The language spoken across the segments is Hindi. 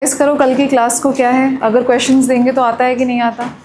इस करो कल की क्लास को क्या है, अगर क्वेश्चंस देंगे तो आता है कि नहीं आता।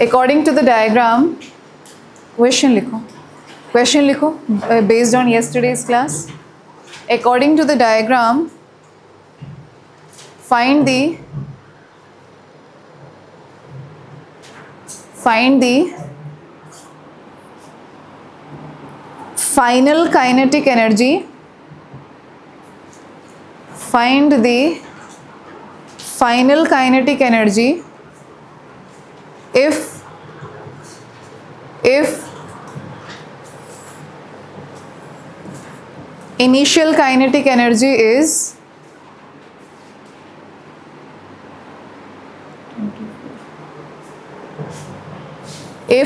According to the diagram, question लिखो based on yesterday's class. According to the diagram, find the final kinetic energy. Find the final kinetic energy if initial kinetic energy is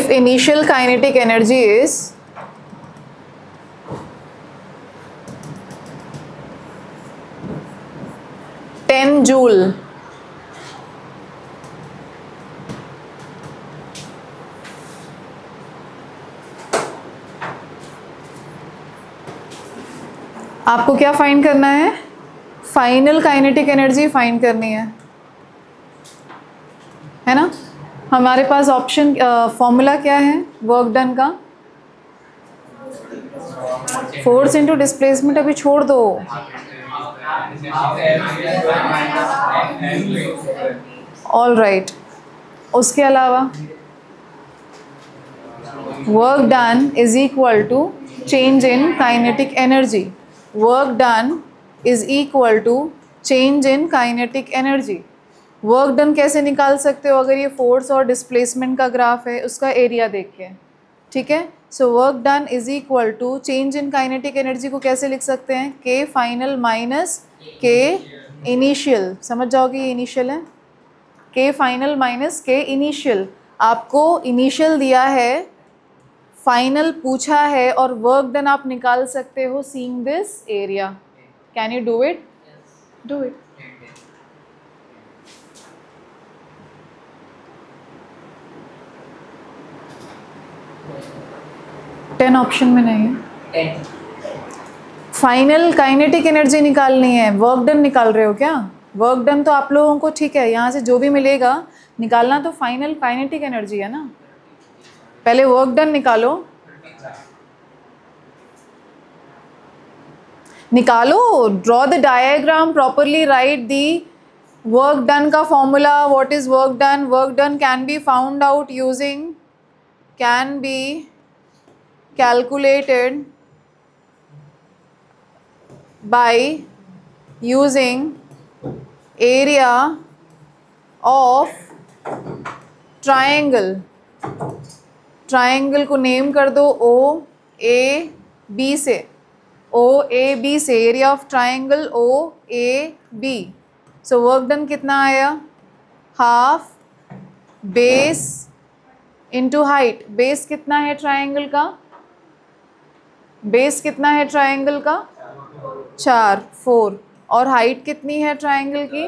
initial kinetic energy is 10 joule, आपको क्या फाइंड करना है? फाइनल काइनेटिक एनर्जी फाइंड करनी है ना। हमारे पास ऑप्शन फॉर्मूला क्या है वर्क डन का? फोर्स इनटू डिस्प्लेसमेंट अभी छोड़ दो। ऑल राइट, उसके अलावा work done is equal to change in kinetic energy. Work done is equal to change in kinetic energy. Work done कैसे निकाल सकते हो? अगर ये फोर्स और डिस्प्लेसमेंट का ग्राफ है, उसका एरिया देख के, ठीक है। So work done is equal to change in kinetic energy को कैसे लिख सकते हैं? के फाइनल माइनस के इनिशियल। समझ जाओगे ये इनिशियल है, के फाइनल माइनस के इनिशियल। आपको इनिशियल दिया है, फाइनल पूछा है, और वर्क डन आप निकाल सकते हो seeing this area. Can you do it? Do it. Ten option में नहीं है। फाइनल काइनेटिक एनर्जी निकालनी है, वर्क डन निकाल रहे हो क्या? वर्क डन तो आप लोगों को ठीक है, यहाँ से जो भी मिलेगा निकालना तो फाइनल काइनेटिक एनर्जी है ना। पहले वर्क डन निकालो, draw the diagram properly, write the work done का formula. What is work done? Work done can be found out using, can be calculated by using area of triangle। Triangle को नेम कर दो ओ ए बी से, area of triangle O A B. So work done कितना आया? Half base into height. Base कितना है ट्राइंगल का? बेस कितना है ट्राइंगल का? 4 और हाइट कितनी है ट्राइंगल की?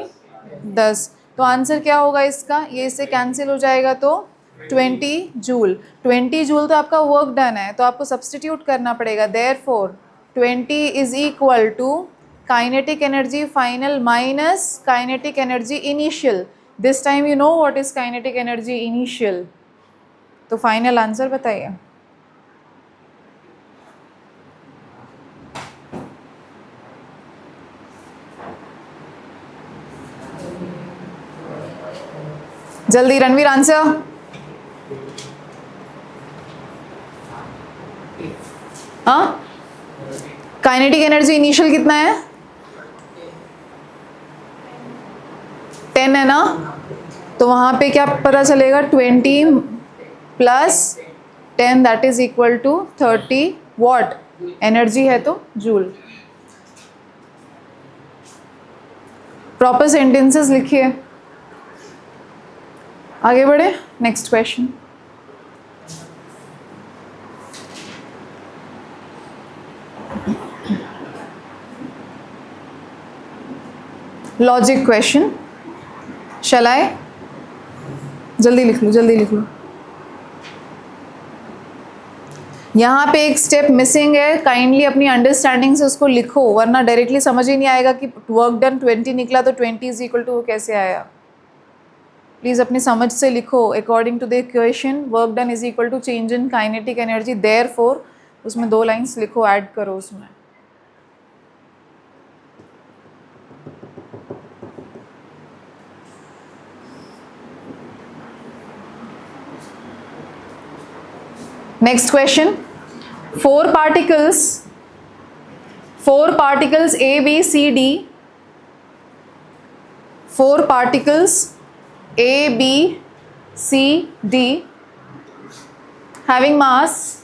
10। तो आंसर क्या होगा इसका? ये इससे कैंसिल हो जाएगा तो 20 जूल। 20 जूल तो आपका वर्क डन है, तो आपको सब्सटीट्यूट करना पड़ेगा। Therefore 20 is equal to kinetic energy final minus kinetic energy initial. This time you know what is kinetic energy initial. तो फाइनल आंसर बताइए। जल्दी रणवीर आंसर। हाँ, काइनेटिक एनर्जी इनिशियल कितना है? 10 है ना, तो वहाँ पे क्या पता चलेगा, 20 plus 10 that is equal to 30 watt, energy है तो जूल। प्रॉपर सेंटेंसेस लिखिए, आगे बढ़े। Next question, logic question. Shall I? जल्दी लिख लो, जल्दी लिख लो। यहाँ पे एक स्टेप मिसिंग है, काइंडली अपनी अंडरस्टैंडिंग से उसको लिखो, वरना डायरेक्टली समझ ही नहीं आएगा कि वर्क डन 20 निकला तो 20 इज इक्वल टू वो कैसे आया। प्लीज़ अपनी समझ से लिखो। According to the equation work done is equal to change in kinetic energy, therefore उसमें 2 लाइन्स लिखो, ऐड करो उसमें। Next question, 4 particles A, B, C, D, 4 particles A, B, C, D having mass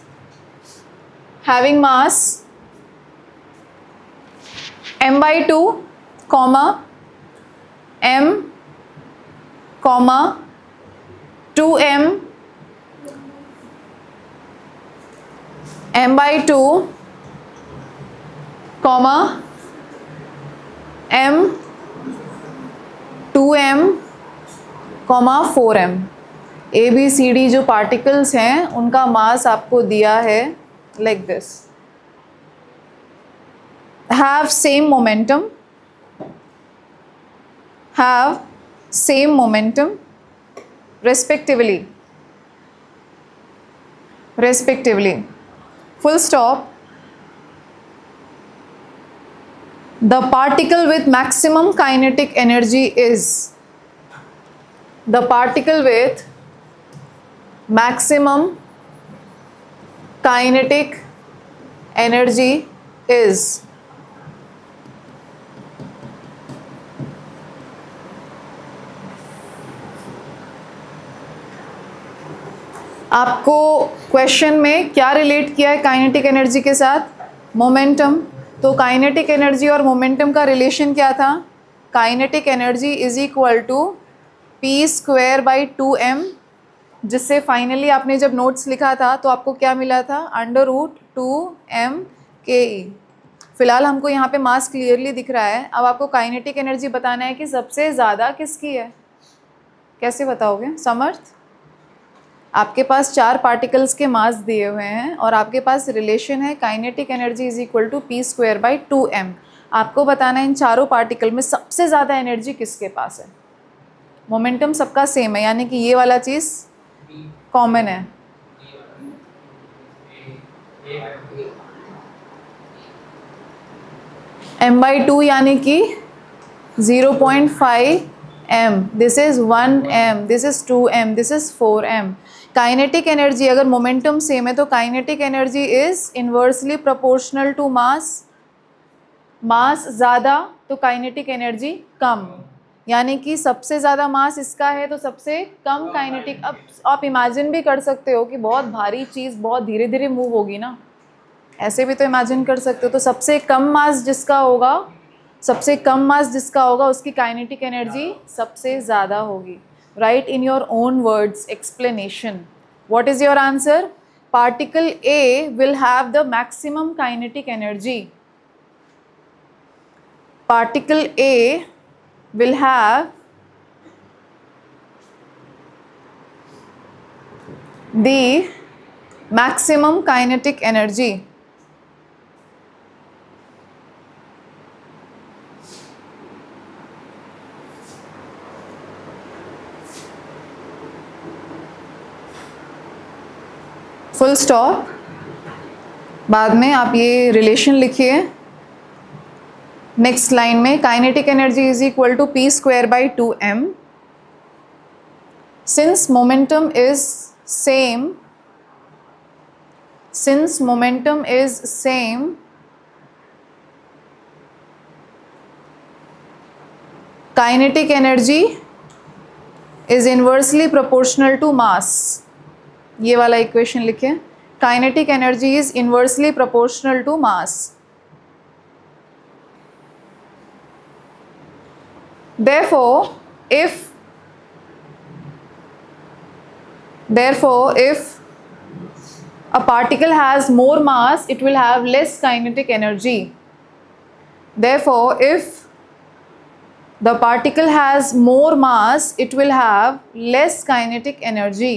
m/2, m, 2m, m/2, m, 2m, 4m। A B C D जो पार्टिकल्स हैं उनका मास आपको दिया है like this, have same momentum respectively, full stop. The particle with maximum kinetic energy is, the particle with maximum kinetic energy is, आपको क्वेश्चन में क्या रिलेट किया है काइनेटिक एनर्जी के साथ? मोमेंटम। तो काइनेटिक एनर्जी और मोमेंटम का रिलेशन क्या था? Kinetic energy is equal to p²/2m, जिससे फाइनली आपने जब नोट्स लिखा था तो आपको क्या मिला था? √2m/ke। फिलहाल हमको यहाँ पे मास क्लियरली दिख रहा है। अब आपको काइनेटिक एनर्जी बताना है कि सबसे ज़्यादा किसकी है। कैसे बताओगे? समर्थ, आपके पास 4 पार्टिकल्स के मास दिए हुए हैं और आपके पास रिलेशन है kinetic energy is equal to p²/2m। आपको बताना है इन चारों पार्टिकल में सबसे ज़्यादा एनर्जी किसके पास है। मोमेंटम सबका सेम है, यानी कि ये वाला चीज़ कॉमन है। m/2 यानी कि 0.5m, this is 1m, this is 2m, this is 4m। Kinetic energy अगर मोमेंटम सेम है तो kinetic energy is inversely proportional to mass. Mass ज़्यादा तो काइनेटिक एनर्जी कम, यानी कि सबसे ज़्यादा मास इसका है तो सबसे कम काइनेटिक। अब आप इमेजिन भी कर सकते हो कि बहुत भारी चीज़ बहुत धीरे धीरे मूव होगी ना, ऐसे भी तो इमेजिन कर सकते हो। तो सबसे कम मास जिसका होगा उसकी काइनेटिक एनर्जी सबसे ज़्यादा होगी। Write in your own words explanation. What is your answer? Particle A will have the maximum kinetic energy. Particle A will have the maximum kinetic energy. Full stop. बाद में आप ये रिलेशन लिखिए नेक्स्ट लाइन में, kinetic energy is equal to p²/2m। Since momentum is same, kinetic energy is inversely proportional to mass, ये वाला इक्वेशन लिखें, kinetic energy is inversely proportional to mass. Therefore, if a particle has more mass, it will have less kinetic energy. Therefore, if the particle has more mass, it will have less kinetic energy.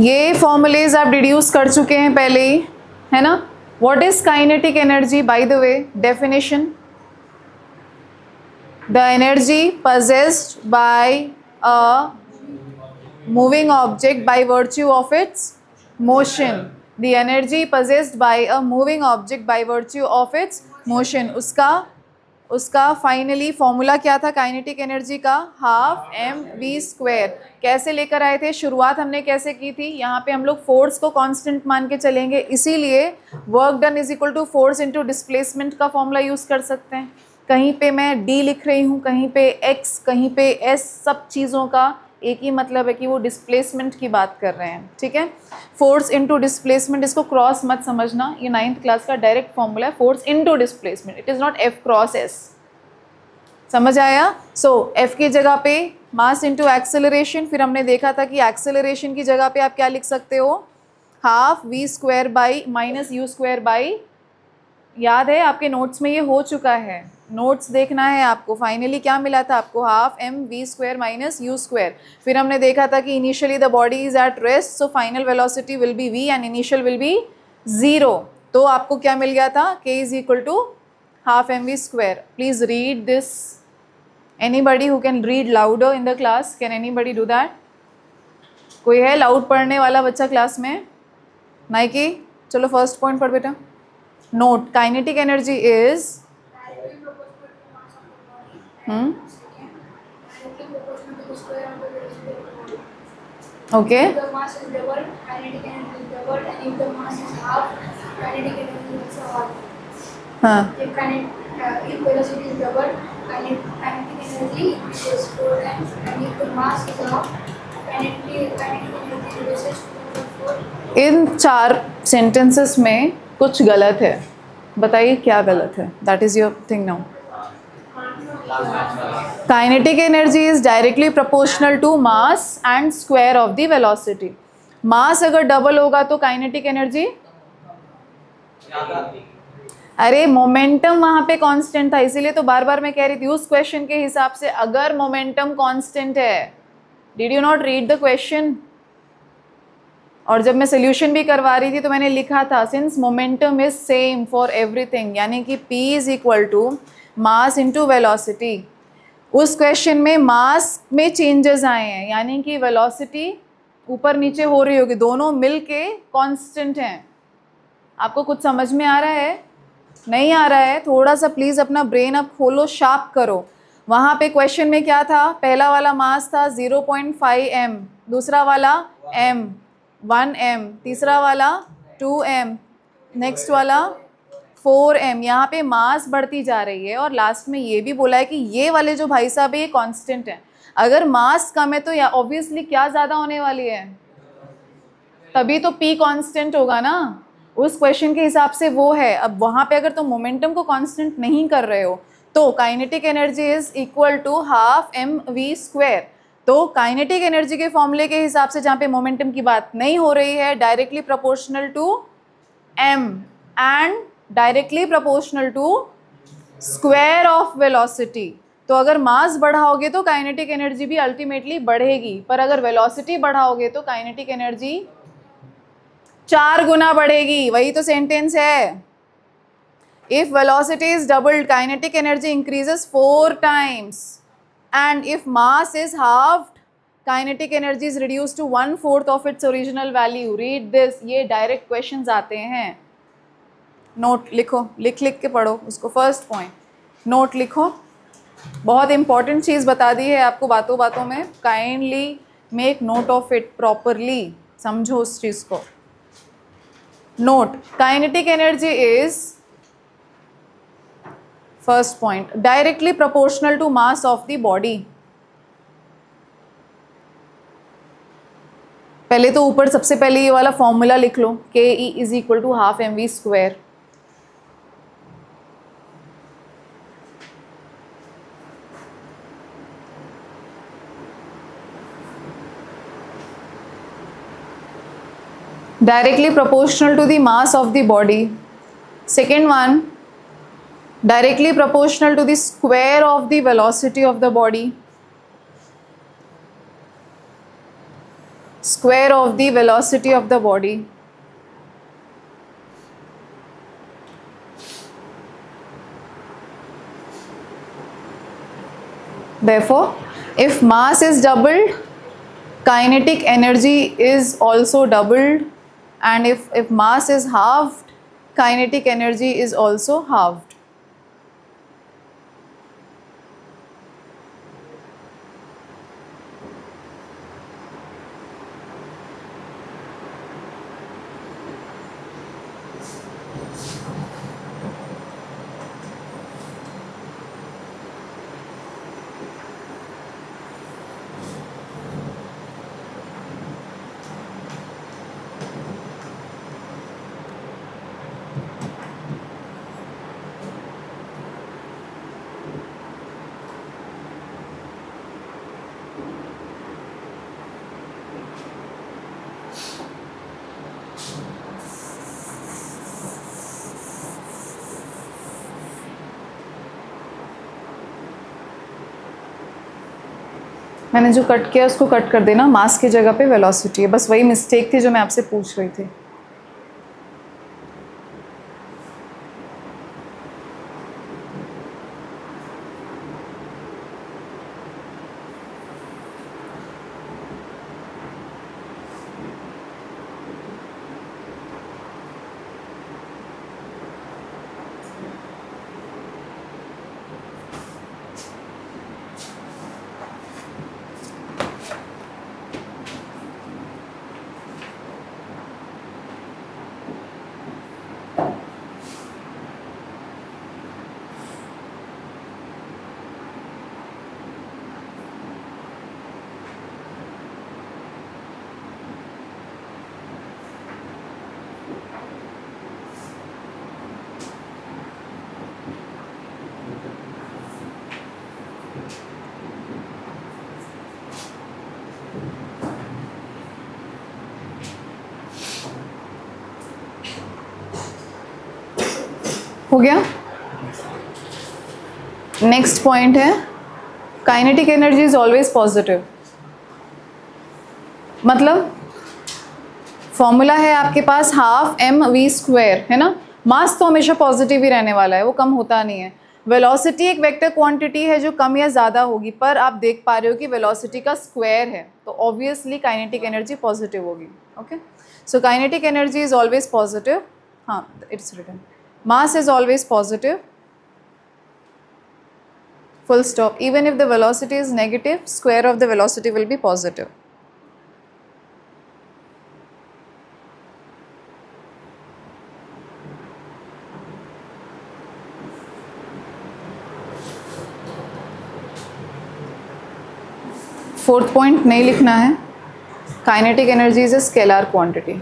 ये फॉर्मूलेज आप डिड्यूस कर चुके हैं पहले ही, है ना। What is kinetic energy? By the way, definition, the energy possessed by a moving object by virtue of its motion. The energy possessed by a moving object by virtue of its motion. उसका फाइनली फॉर्मूला क्या था काइनेटिक एनर्जी का? Half M V square. कैसे लेकर आए थे? शुरुआत हमने कैसे की थी? यहाँ पे हम लोग फोर्स को कांस्टेंट मान के चलेंगे, इसीलिए work done is equal to force into displacement का फॉर्मूला यूज़ कर सकते हैं। कहीं पे मैं d लिख रही हूँ, कहीं पे x, कहीं पे s, सब चीज़ों का एक ही मतलब है कि वो डिस्प्लेसमेंट की बात कर रहे हैं, ठीक है। फोर्स इनटू डिस्प्लेसमेंट, इसको क्रॉस मत समझना, ये 9th क्लास का डायरेक्ट फॉर्मूला है, force into displacement, it is not f cross s। समझ आया? सो f की जगह पे मास इनटू एक्सेलरेशन, फिर हमने देखा था कि एक्सेलरेशन की जगह पे आप क्या लिख सकते हो? Half v square by minus U square by, याद है आपके नोट्स में ये हो चुका है, नोट्स देखना है आपको। फाइनली क्या मिला था आपको? Half M V square minus U square. फिर हमने देखा था कि initially the body is at rest, so final velocity will be v and initial will be 0। तो आपको क्या मिल गया था? k is equal to half M V square. Please read this, anybody who can read louder in the class, can anybody do that? कोई है लाउड पढ़ने वाला बच्चा क्लास में? नाइकी, चलो फर्स्ट पॉइंट पढ़ बेटा। Note, kinetic energy is okay. If the mass is double, kinetic energy is double, and if the mass is half, kinetic energy is also half. If velocity is double, kinetic energy is 4 times, and if the mass is half, kinetic energy reduces to 4. In 4 sentences में कुछ गलत है, बताइए क्या गलत है? That is your thing now. Kinetic energy is directly proportional to mass and square of the velocity. मास अगर डबल होगा तो काइनेटिक एनर्जी, अरे मोमेंटम वहां पे कांस्टेंट था, इसीलिए तो बार बार मैं कह रही थी उस क्वेश्चन के हिसाब से अगर मोमेंटम कांस्टेंट है, did you not read the question? और जब मैं सोल्यूशन भी करवा रही थी तो मैंने लिखा था since momentum is same for everything, यानी कि p is equal to mass into velocity. उस क्वेश्चन में मास में चेंजेस आए हैं, यानी कि वेलोसिटी ऊपर नीचे हो रही होगी, दोनों मिलके कांस्टेंट हैं। आपको कुछ समझ में आ रहा है? नहीं आ रहा है? थोड़ा सा प्लीज़ अपना ब्रेन अब खोलो, शार्प करो। वहाँ पे क्वेश्चन में क्या था? पहला वाला मास था 0.5 m, दूसरा वाला m 1 m, तीसरा वाला 2 m, नेक्स्ट वाला 4 m। यहाँ पे मास बढ़ती जा रही है और लास्ट में ये भी बोला है कि ये वाले जो भाई साहब है ये कांस्टेंट है। अगर मास कम है तो या ऑब्वियसली क्या ज़्यादा होने वाली है? तभी तो p कांस्टेंट होगा ना, उस क्वेश्चन के हिसाब से वो है। अब वहाँ पे अगर तुम मोमेंटम को कांस्टेंट नहीं कर रहे हो तो kinetic energy is equal to half M V square. तो काइनेटिक एनर्जी के फॉर्मूले के हिसाब से जहाँ पे मोमेंटम की बात नहीं हो रही है, directly proportional to m and directly proportional to square of velocity. तो अगर मास बढ़ाओगे तो काइनेटिक एनर्जी भी अल्टीमेटली बढ़ेगी, पर अगर वेलोसिटी बढ़ाओगे तो काइनेटिक एनर्जी 4 गुना बढ़ेगी। वही तो सेंटेंस है। If velocity is doubled, kinetic energy increases 4 times, and if mass is halved, kinetic energy is reduced to 1/4 of its original value. Read this, ये डायरेक्ट क्वेश्चंस आते हैं। नोट लिखो, लिख लिख के पढ़ो उसको। फर्स्ट पॉइंट नोट लिखो, बहुत इंपॉर्टेंट चीज़ बता दी है आपको बातों बातों में, kindly make note of it properly, समझो उस चीज़ को। Note, kinetic energy is, first point, directly proportional to mass of the body. पहले तो ऊपर सबसे पहले ये वाला फॉर्मूला लिख लो, K E is equal to half M V square. directly proportional to the mass of the body. Second one, directly proportional to the square of the velocity of the body. Square of the velocity of the body. Therefore, if mass is doubled, kinetic energy is also doubled, and if mass is halved, kinetic energy is also halved. मैंने जो कट किया उसको कट कर देना, मास की जगह पे वेलोसिटी है, बस वही मिस्टेक थी जो मैं आपसे पूछ रही थी। हो गया। नेक्स्ट पॉइंट है, kinetic energy is always positive. मतलब फॉर्मूला है आपके पास हाफ एम वी स्क्वायर, है ना। मास तो हमेशा पॉजिटिव ही रहने वाला है, वो कम होता नहीं है। वेलोसिटी एक वेक्टर क्वांटिटी है जो कम या ज़्यादा होगी, पर आप देख पा रहे हो कि वेलोसिटी का स्क्वायर है, तो ऑब्वियसली काइनेटिक एनर्जी पॉजिटिव होगी। Okay, so kinetic energy is always positive. हाँ, it's written, mass is always positive, full stop. Even if the velocity is negative, square of the velocity will be positive. Fourth point नहीं लिखना है, kinetic energy is a scalar quantity.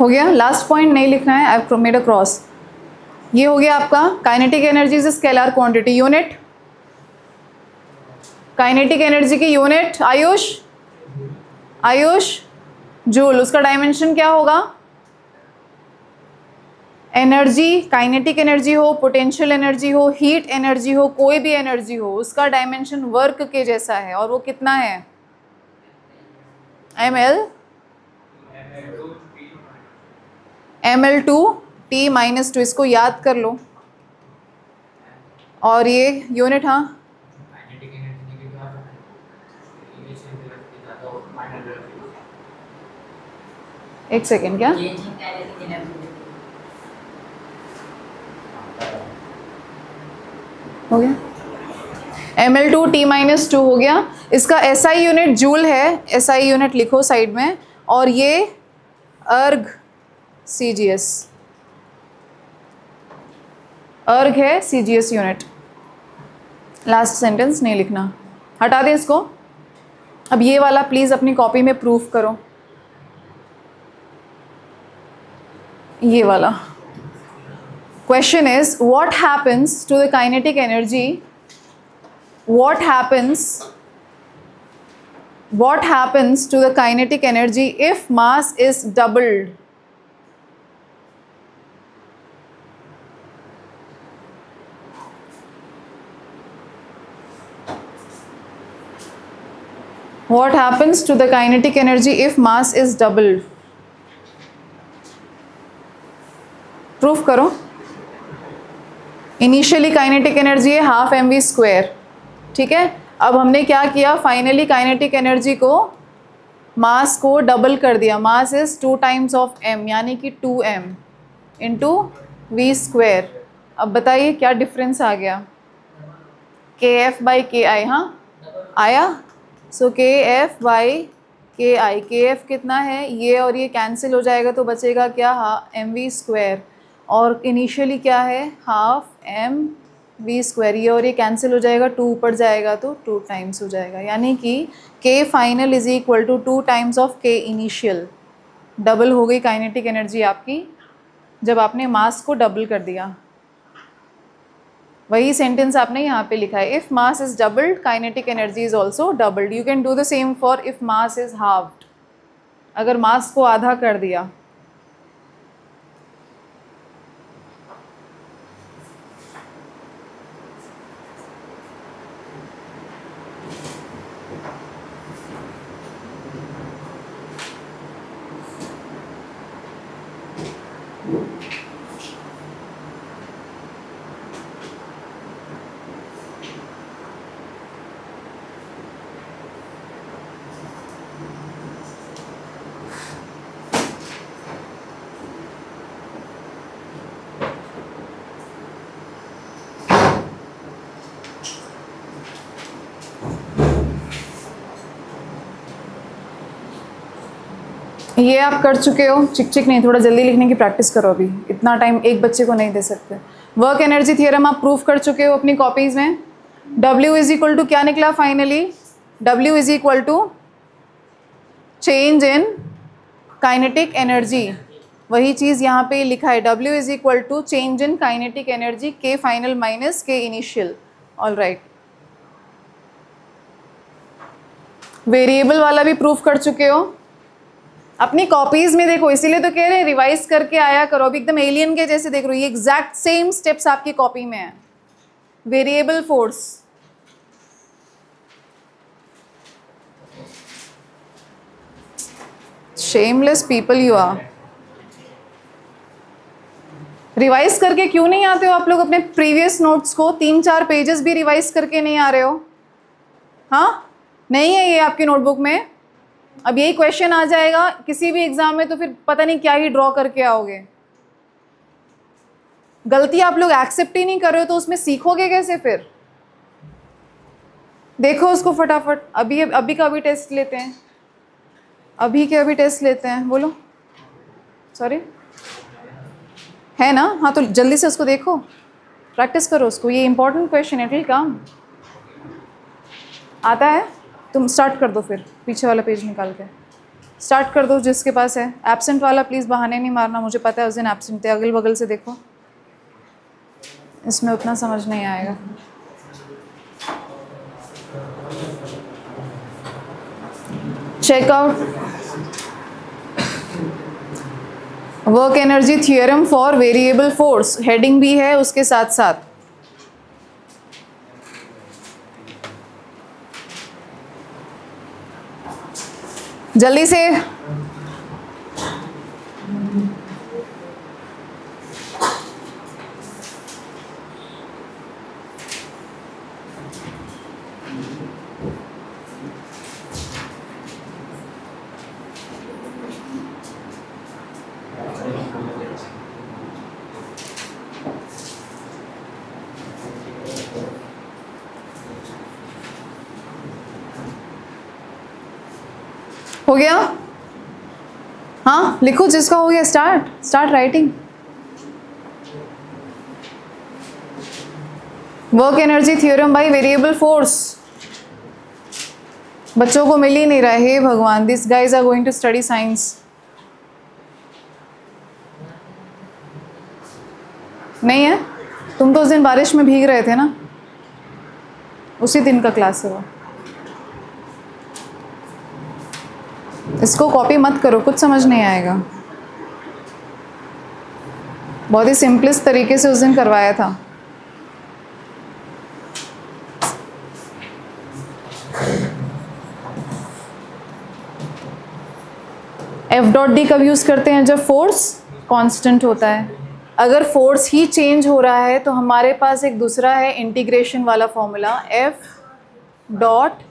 हो गया। लास्ट पॉइंट नहीं लिखना है, I have made a cross. ये हो गया आपका kinetic energy is a scalar quantity. Unit kinetic energy की यूनिट आयुष जूल। उसका डायमेंशन क्या होगा? एनर्जी, काइनेटिक एनर्जी हो, पोटेंशियल एनर्जी हो, हीट एनर्जी हो, कोई भी एनर्जी हो, उसका डायमेंशन वर्क के जैसा है और वो कितना है? ml/T-2। इसको याद कर लो। और ये यूनिट, हाँ एक सेकेंड, क्या हो गया? ml/T-2 हो गया। इसका SI यूनिट जूल है, SI यूनिट लिखो साइड में। और ये अर्ग CGS, अर्ग है CGS यूनिट। लास्ट सेंटेंस नहीं लिखना, हटा दें इसको। अब ये वाला प्लीज अपनी कॉपी में प्रूफ करो, ये वाला। Question is what happens to the kinetic energy, what happens to the kinetic energy if mass is doubled? What happens to the kinetic energy if mass is doubled? Proof करो। इनिशियली काइनेटिक एनर्जी है हाफ mv², ठीक है। अब हमने क्या किया, फाइनली काइनेटिक एनर्जी को, मास को डबल कर दिया। Mass is 2 times of m, यानी कि 2m इंटू v²। अब बताइए क्या डिफरेंस आ गया? kF/ki, हाँ आया। सो kF/ki, kF कितना है? ये और ये कैंसिल हो जाएगा तो बचेगा क्या? mv²। और इनिशियली क्या है? Half mv²। ये और ये कैंसिल हो जाएगा, 2 ऊपर जाएगा तो 2 टाइम्स हो जाएगा, यानी कि k final is equal to 2 times of k initial. Double हो गई काइनेटिक एनर्जी आपकी जब आपने मास को डबल कर दिया। वही सेंटेंस आपने यहाँ पे लिखा है, if mass is doubled kinetic energy is also doubled. You can do the same for if mass is halved, अगर मास को आधा कर दिया। ये आप कर चुके हो, चिक चिक नहीं, थोड़ा जल्दी लिखने की प्रैक्टिस करो। अभी इतना टाइम एक बच्चे को नहीं दे सकते। वर्क एनर्जी थियरम आप प्रूफ कर चुके हो अपनी कॉपीज़ में। W इज इक्वल टू क्या निकला finally? W is equal to change in kinetic energy. वही चीज़ यहाँ पे लिखा है, W is equal to change in kinetic energy, K final minus K initial. All right, variable वाला भी प्रूफ कर चुके हो अपनी कॉपीज में। देखो इसीलिए तो कह रहे हैं रिवाइज करके आया करो। अभी एकदम एलियन के जैसे देख रहे हो, ये एग्जैक्ट सेम स्टेप्स आपकी कॉपी में है। Variable force, shameless people you are. Revise करके क्यों नहीं आते हो आप लोग अपने प्रीवियस नोट्स को? 3-4 पेजेस भी रिवाइज करके नहीं आ रहे हो? हाँ, नहीं है ये आपकी नोटबुक में। अब यही क्वेश्चन आ जाएगा किसी भी एग्जाम में तो फिर पता नहीं क्या ही ड्रॉ करके आओगे। गलती आप लोग एक्सेप्ट ही नहीं कर रहे हो तो उसमें सीखोगे कैसे फिर? देखो उसको फटाफट। अभी का अभी टेस्ट लेते हैं, अभी के अभी टेस्ट लेते हैं। बोलो सॉरी, है ना? हाँ तो जल्दी से उसको देखो, प्रैक्टिस करो उसको। ये इंपॉर्टेंट क्वेश्चन है, ठीक काम आता है। तुम स्टार्ट कर दो, फिर पीछे वाला पेज निकाल के स्टार्ट कर दो जिसके पास है। एब्सेंट वाला प्लीज़ बहाने नहीं मारना, मुझे पता है उस दिन एब्सेंट थे। अगल बगल से देखो, इसमें उतना समझ नहीं आएगा। Check out work energy theorem for variable force, heading भी है उसके साथ साथ। जल्दी से हो गया? हाँ लिखो जिसका हो गया, start writing. Work energy theorem by variable force. बच्चों को मिल ही नहीं रहा है, हे भगवान, this guys are going to study science. नहीं है? तुम तो उस दिन बारिश में भीग रहे थे ना, उसी दिन का क्लास है वो। इसको कॉपी मत करो, कुछ समझ नहीं आएगा। बहुत ही सिंपलेस्ट तरीके से उस दिन करवाया था। एफ डॉट डी कब यूज करते हैं? जब फोर्स कांस्टेंट होता है। अगर फोर्स ही चेंज हो रहा है तो हमारे पास एक दूसरा है इंटीग्रेशन वाला formula, F dot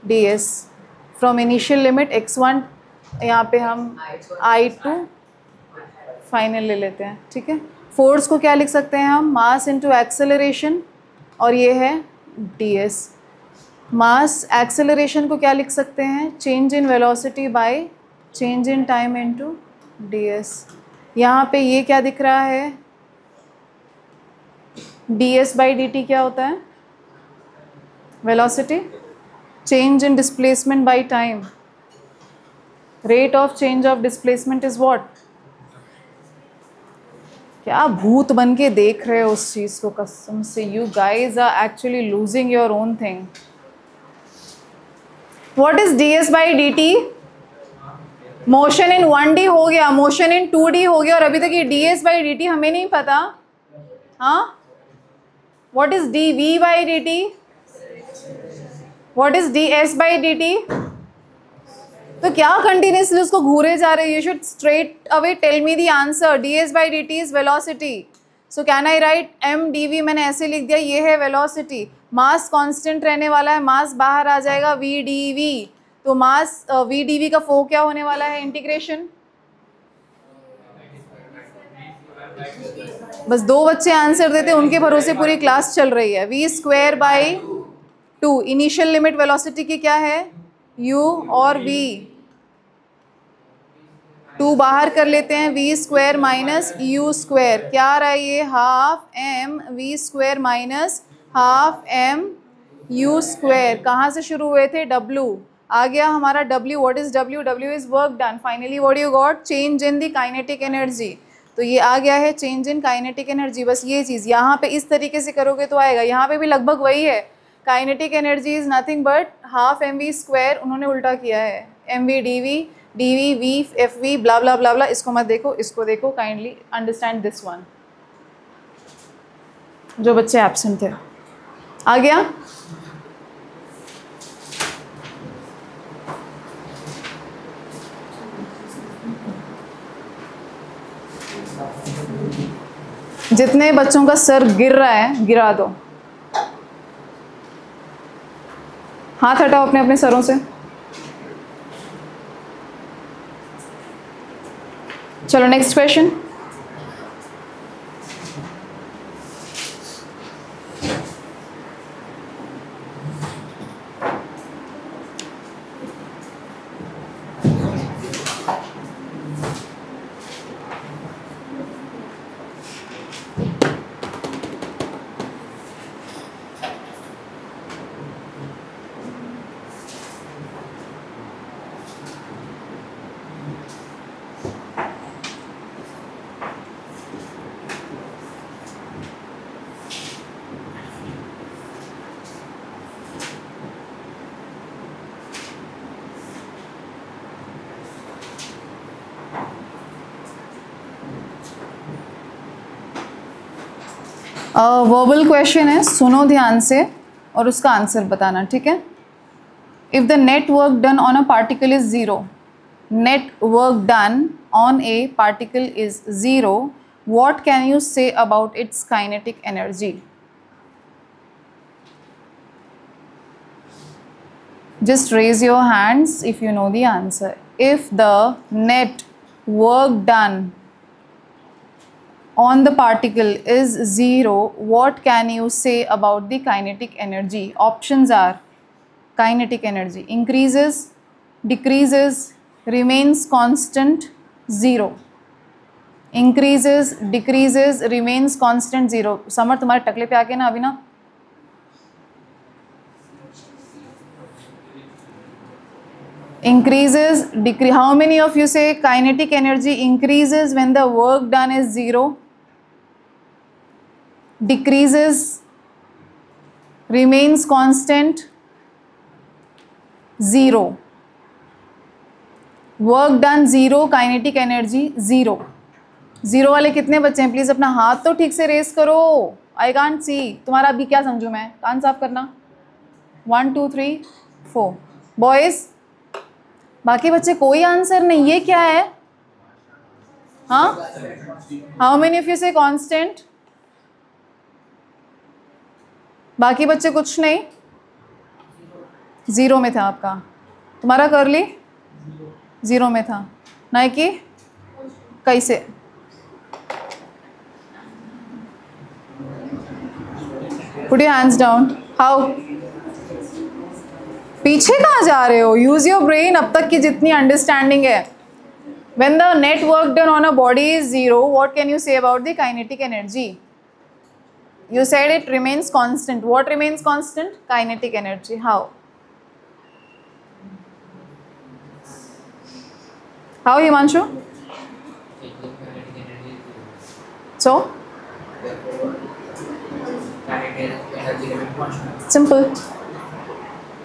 D S from initial limit x1, यहाँ पे हम I2 फाइनल ले लेते हैं, ठीक है। फोर्स को क्या लिख सकते हैं हम? मास इनटू एक्सेलरेशन, और ये है ds। मास एक्सेलरेशन को क्या लिख सकते हैं? Change in velocity by change in time into ds। यहाँ पे ये क्या दिख रहा है? ds बाई dt क्या होता है? Velocity. Change in displacement by time. Rate of change of displacement is what? क्या भूत बन के देख रहे हो उस चीज को, कसम से। You guys are actually losing your own thing. What is ds by dt? Motion in 1D हो गया, मोशन इन 2D हो गया, और अभी तक ये ds by dt हमें नहीं पता। हाँ, what is dv by dt? What is ds by dt? तो क्या कंटिन्यूसली उसको घूरे जा रहे? You should straight away tell me the answer. ds by dt is velocity. So can I write m dv? मैंने ऐसे लिख दिया, ये है velocity। मास कांस्टेंट रहने वाला है, मास बाहर आ जाएगा v dv। तो मास v dv का फो क्या होने वाला है? इंटीग्रेशन। बस 2 बच्चे आंसर देते, उनके भरोसे पूरी क्लास चल रही है। v square by 2, initial limit velocity की क्या है? u और v। 2 बाहर कर लेते हैं, v square minus u square, क्या आ रहा है ये? Half m v square minus half m u square. कहाँ से शुरू हुए थे? w आ गया हमारा w। What is w? w is work done. Finally what you got? Change in the kinetic energy. तो ये आ गया है चेंज इन काइनेटिक एनर्जी। बस ये चीज़ यहाँ पे इस तरीके से करोगे तो आएगा। यहाँ पे भी लगभग वही है। Kinetic energy is nothing but half M V square, उन्होंने उल्टा किया है, M V D V, D V V F V, blah blah blah blah. इसको मत देखो, इसको देखो। Kindly understand this one. जो बच्चे एब्सेंट थे, आ गया? जितने बच्चों का सर गिर रहा है गिरा दो। हाथ हटाओ अपने अपने सरों से। चलो नेक्स्ट क्वेश्चन। वर्बल क्वेश्चन है, सुनो ध्यान से और उसका आंसर बताना, ठीक है। If the net work done on a particle is zero, net work done on A particle is zero, what can you say about its kinetic energy? Just raise your hands if you know the answer. If the net work done on the particle is zero, what can you say about the kinetic energy? Options are: kinetic energy increases, decreases, remains constant, zero. Increases, decreases, remains constant, zero. Summer तुम्हारे टकले पे आके ना अभी ना, increases, decrease. How many of you say kinetic energy increases when the work done is zero, decreases, remains constant, zero? Work done zero, kinetic energy zero. Zero वाले कितने बच्चे हैं? प्लीज अपना हाथ तो ठीक से रेस करो, आई कांट सी। तुम्हारा अभी क्या समझू मैं? कान साफ करना। 1 2 3 4 बॉयज। बाकी बच्चे कोई आंसर नहीं, ये क्या है? हाँ, हाउ मेनी ऑफ यू से कांस्टेंट? बाकी बच्चे कुछ नहीं, जीरो में था आपका। तुम्हारा करली जीरो में था, नाइकी कैसे? Put your hands down. How? पीछे कहाँ जा रहे हो? Use your brain. अब तक की जितनी अंडरस्टैंडिंग है। When the net work done on a body is zero, what can you say about the kinetic energy? You said it remains constant. What remains constant? Kinetic energy. How? How, Himanshu? So? Simple.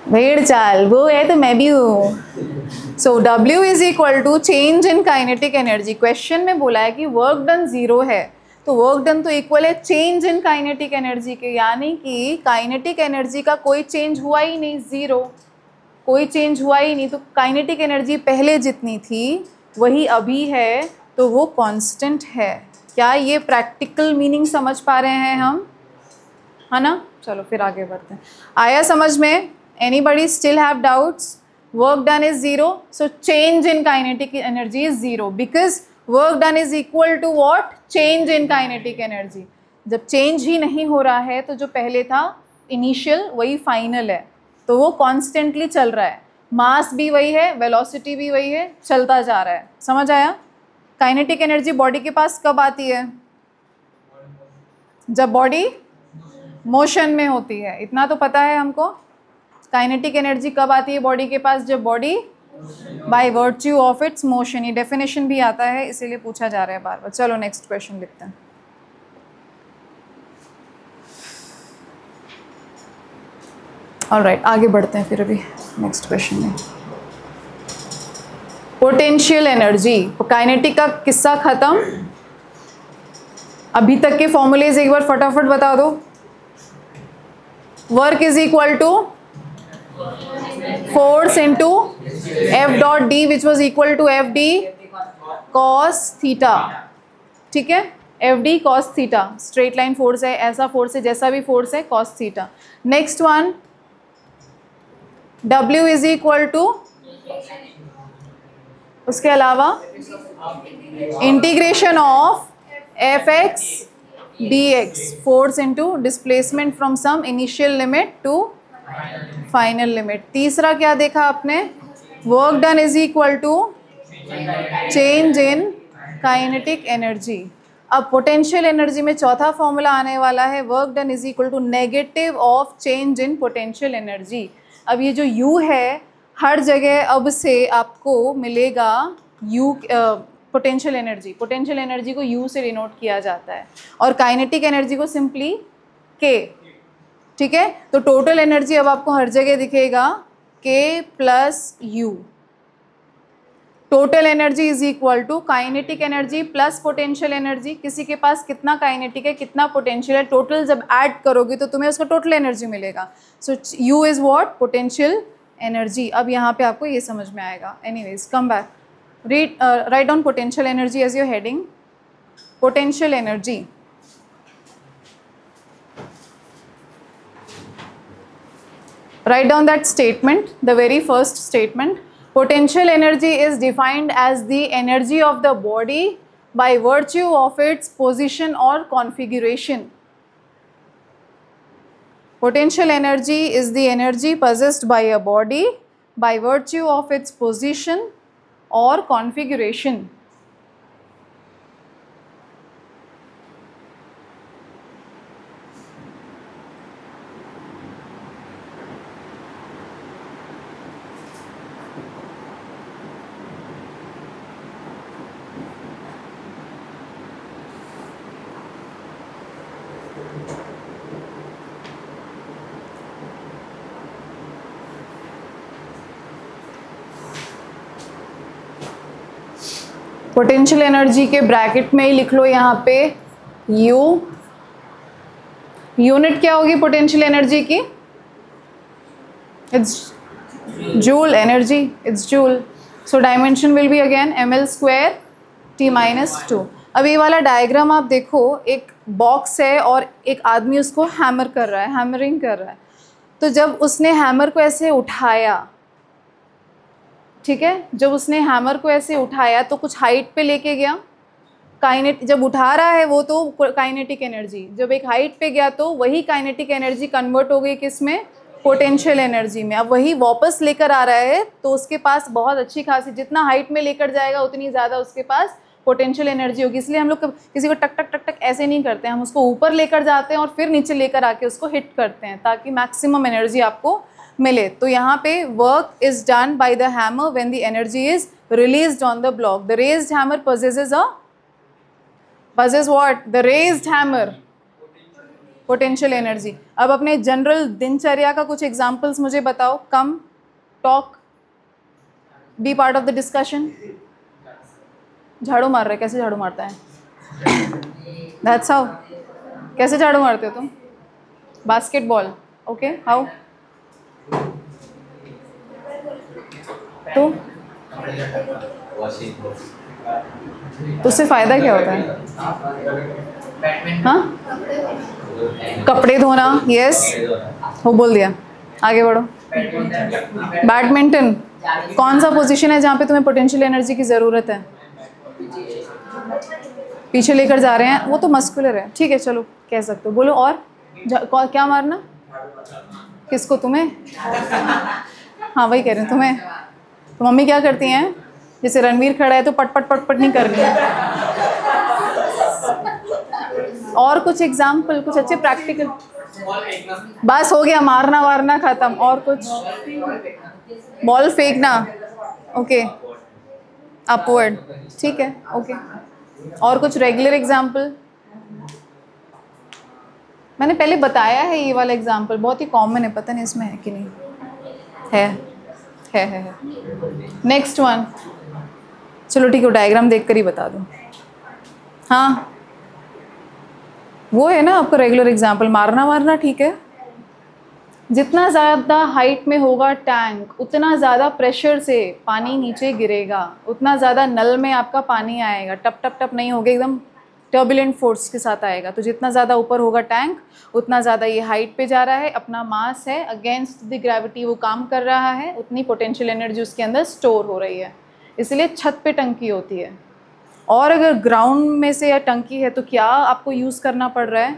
भेड़ चाल, वो है तो मैं भी हूँ। So W is equal to change in kinetic energy. Question में बोला है कि वर्क डन जीरो है, तो वर्क डन तो इक्वल है चेंज इन काइनेटिक एनर्जी के, यानी कि काइनेटिक एनर्जी का कोई चेंज हुआ ही नहीं, ज़ीरो, कोई चेंज हुआ ही नहीं। तो काइनेटिक एनर्जी पहले जितनी थी वही अभी है, तो वो कांस्टेंट है। क्या ये प्रैक्टिकल मीनिंग समझ पा रहे हैं हम? है ना? चलो फिर आगे बढ़ते हैं। आया समझ में? Anybody still have doubts? Work done is zero, so change in kinetic energy is zero because work done is equal to what? Change in kinetic energy. जब change ही नहीं हो रहा है तो जो पहले था initial वही final है, तो वो constantly चल रहा है। मास भी वही है, वेलोसिटी भी वही है, चलता जा रहा है। समझ आया? काइनेटिक एनर्जी बॉडी के पास कब आती है? जब बॉडी मोशन में होती है। इतना तो पता है हमको। काइनेटिक एनर्जी कब आती है बॉडी के पास? जब body by virtue of its motion. ये डेफिनेशन भी आता है, इसीलिए पूछा जा रहा है बार बार। चलो नेक्स्ट क्वेश्चन लिखते हैं। ऑलराइट, आगे बढ़ते हैं फिर अभी नेक्स्ट क्वेश्चन में। Potential energy. काइनेटिक का किस्सा खत्म। अभी तक के फॉर्मूलेज एक बार फटाफट बता दो। Work is equal to force into F dot D which was equal to FD cos theta, ठीक है? FD cos theta, straight line force है, ऐसा फोर्स है जैसा भी फोर्स है, cos theta। Next one, W is equal to, उसके अलावा integration of Fx dx, force into displacement from some initial limit to final limit. तीसरा क्या देखा आपने? Work done is equal to change in kinetic energy. अब पोटेंशियल एनर्जी में चौथा फॉर्मूला आने वाला है, work done is equal to negative of change in potential energy. अब ये जो U है, हर जगह अब से आपको मिलेगा U, potential energy. Potential energy को U से डिनोट किया जाता है और काइनेटिक एनर्जी को सिंपली K, ठीक है? तो टोटल एनर्जी अब आपको हर जगह दिखेगा K plus U। Total energy is equal to kinetic energy plus potential energy. किसी के पास कितना काइनेटिक है, कितना पोटेंशियल है, टोटल जब ऐड करोगे तो तुम्हें उसका टोटल एनर्जी मिलेगा। So U is what, potential energy. अब यहाँ पे आपको ये समझ में आएगा। Anyways come back, read, write down potential energy as your heading. Potential energy, write down that statement, the very first statement. Potential energy is defined as the energy of the body by virtue of its position or configuration. Potential energy is the energy possessed by a body by virtue of its position or configuration. Potential energy के ब्रैकेट में ही लिख लो यहाँ पे U। यूनिट क्या होगी पोटेंशियल एनर्जी की? It's joule energy, it's joule. So dimension will be again ml² T-2। अब ये वाला डायग्राम आप देखो, एक बॉक्स है और एक आदमी उसको हैमर कर रहा है, हैमरिंग कर रहा है। तो जब उसने हैमर को ऐसे उठाया, ठीक है, जब उसने हैमर को ऐसे उठाया तो कुछ हाइट पे लेके गया। जब उठा रहा है वो तो काइनेटिक एनर्जी, जब एक हाइट पे गया तो वही काइनेटिक एनर्जी कन्वर्ट हो गई किस में? पोटेंशियल एनर्जी में। अब वही वापस लेकर आ रहा है तो उसके पास बहुत अच्छी खासी, जितना हाइट में लेकर जाएगा उतनी ज़्यादा उसके पास पोटेंशियल एनर्जी होगी। इसलिए हम लोग किसी को टक टक टक टक ऐसे नहीं करते हैं, हम उसको ऊपर लेकर जाते हैं और फिर नीचे लेकर आके उसको हिट करते हैं ताकि मैक्सिमम एनर्जी आपको मिले। तो यहाँ पे work is done by the hammer when the energy is released on the block. The raised hammer possesses what? The raised hammer potential energy. अब अपने जनरल दिनचर्या का कुछ एग्जाम्पल्स मुझे बताओ। Come, talk, be part of the discussion. झाड़ू मार रहे, कैसे झाड़ू मारता है? That's how. कैसे झाड़ू मारते हो तुम? Basketball, okay, how? तो उससे फ़ायदा क्या होता है? हाँ, कपड़े धोना, यस, वो बोल दिया। आगे बढ़ो। बैडमिंटन, कौन सा पोजीशन है जहाँ पे तुम्हें पोटेंशियल एनर्जी की ज़रूरत है? पीछे लेकर जा रहे हैं, वो तो मस्कुलर है, ठीक है, चलो कह सकते हो। बोलो और क्या मारना? किसको? तुम्हें? हाँ वही कह रहे हैं तुम्हें। तो मम्मी क्या करती हैं? जैसे रणवीर खड़ा है तो पट पट पट पट नहीं करनी है। और कुछ एग्जाम्पल, कुछ अच्छे प्रैक्टिकल। बस हो गया, मारना वारना खत्म। और कुछ? बॉल फेंकना, ओके, अपवर्ड, ठीक है, ओके। और कुछ रेगुलर एग्जाम्पल? मैंने पहले बताया है ये वाला एग्जाम्पल, बहुत ही कॉमन है, पता नहीं इसमें है कि नहीं है। नेक्स्ट वन, चलो ठीक है, डायग्राम देखकर ही बता दूँ। हाँ वो है ना आपका रेगुलर एग्जाम्पल, मारना वारना, ठीक है। जितना ज़्यादा हाइट में होगा टैंक, उतना ज़्यादा प्रेशर से पानी नीचे गिरेगा, उतना ज़्यादा नल में आपका पानी आएगा। टप टप टप नहीं होगा, एकदम टर्बुलेंट फोर्स के साथ आएगा। तो जितना ज़्यादा ऊपर होगा टैंक, उतना ज़्यादा ये हाइट पे जा रहा है, अपना मास है, अगेंस्ट द ग्रेविटी वो काम कर रहा है, उतनी पोटेंशियल एनर्जी उसके अंदर स्टोर हो रही है। इसलिए छत पे टंकी होती है। और अगर ग्राउंड में से या टंकी है तो क्या आपको यूज़ करना पड़ रहा है?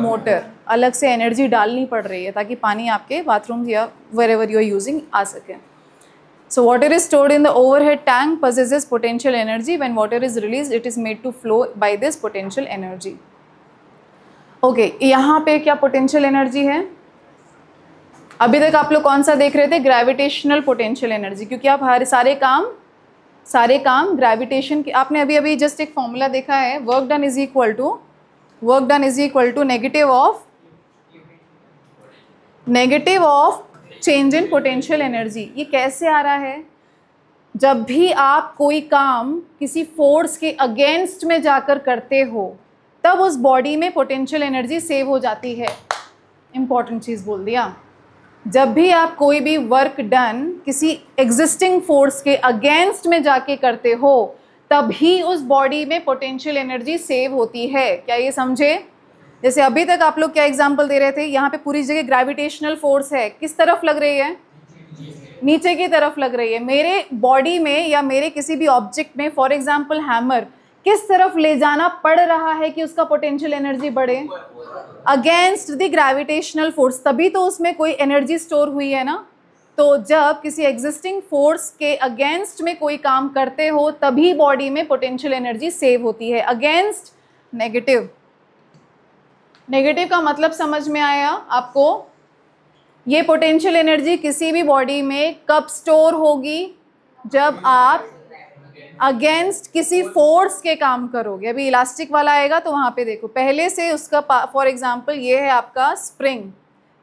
मोटर, अलग से एनर्जी डालनी पड़ रही है ताकि पानी आपके बाथरूम या वेरेवर यू आर यूजिंग आ सके। So water is stored in the overhead tank possesses potential energy. When water is released, it is made to flow by this potential energy. Okay, यहाँ पे क्या पोटेंशियल एनर्जी है? अभी तक आप लोग कौन सा देख रहे थे? ग्रेविटेशनल पोटेंशियल एनर्जी, क्योंकि आप हर सारे काम ग्रेविटेशन के, आपने अभी अभी जस्ट एक फॉर्मूला देखा है, work done is equal to negative of change in potential energy. ये कैसे आ रहा है? जब भी आप कोई काम किसी फोर्स के अगेंस्ट में जाकर करते हो तब उस बॉडी में पोटेंशियल एनर्जी सेव हो जाती है। इंपॉर्टेंट चीज़ बोल दिया। जब भी आप कोई भी वर्क डन किसी एग्जिस्टिंग फोर्स के अगेंस्ट में जाके करते हो तभी उस बॉडी में पोटेंशियल एनर्जी सेव होती है। क्या ये समझे? जैसे अभी तक आप लोग क्या एग्जांपल दे रहे थे, यहाँ पे पूरी जगह ग्रेविटेशनल फोर्स है, किस तरफ लग रही है? नीचे की तरफ लग रही है। मेरे बॉडी में या मेरे किसी भी ऑब्जेक्ट में, फॉर एग्जांपल हैमर, किस तरफ ले जाना पड़ रहा है कि उसका पोटेंशियल एनर्जी बढ़े? अगेंस्ट द ग्रेविटेशनल फोर्स, तभी तो उसमें कोई एनर्जी स्टोर हुई है ना। तो जब किसी एग्जिस्टिंग फोर्स के अगेंस्ट में कोई काम करते हो तभी बॉडी में पोटेंशियल एनर्जी सेव होती है। अगेंस्ट नेगेटिव, नेगेटिव का मतलब समझ में आया आपको? ये पोटेंशियल एनर्जी किसी भी बॉडी में कब स्टोर होगी? जब आप अगेंस्ट किसी फोर्स के काम करोगे। अभी इलास्टिक वाला आएगा तो वहाँ पे देखो, पहले से उसका फॉर एग्जांपल ये है आपका स्प्रिंग,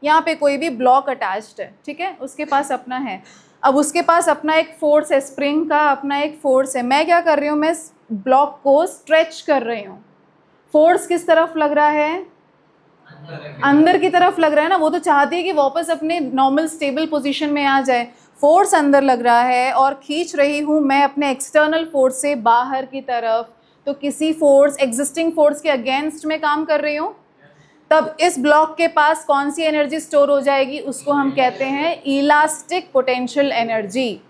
यहाँ पे कोई भी ब्लॉक अटैच्ड है, ठीक है, उसके पास अपना है। अब उसके पास अपना एक फोर्स है, स्प्रिंग का अपना एक फोर्स है। मैं क्या कर रही हूँ, मैं ब्लॉक को स्ट्रेच कर रही हूँ। फोर्स किस तरफ लग रहा है? अंदर की तरफ लग रहा है ना। वो तो चाहती है कि वापस अपने नॉर्मल स्टेबल पोजीशन में आ जाए। फोर्स अंदर लग रहा है और खींच रही हूँ मैं अपने एक्सटर्नल फोर्स से बाहर की तरफ। तो किसी फोर्स, एग्जिस्टिंग फोर्स के अगेंस्ट में काम कर रही हूँ। तब इस ब्लॉक के पास कौन सी एनर्जी स्टोर हो जाएगी? उसको हम कहते हैं elastic potential energy.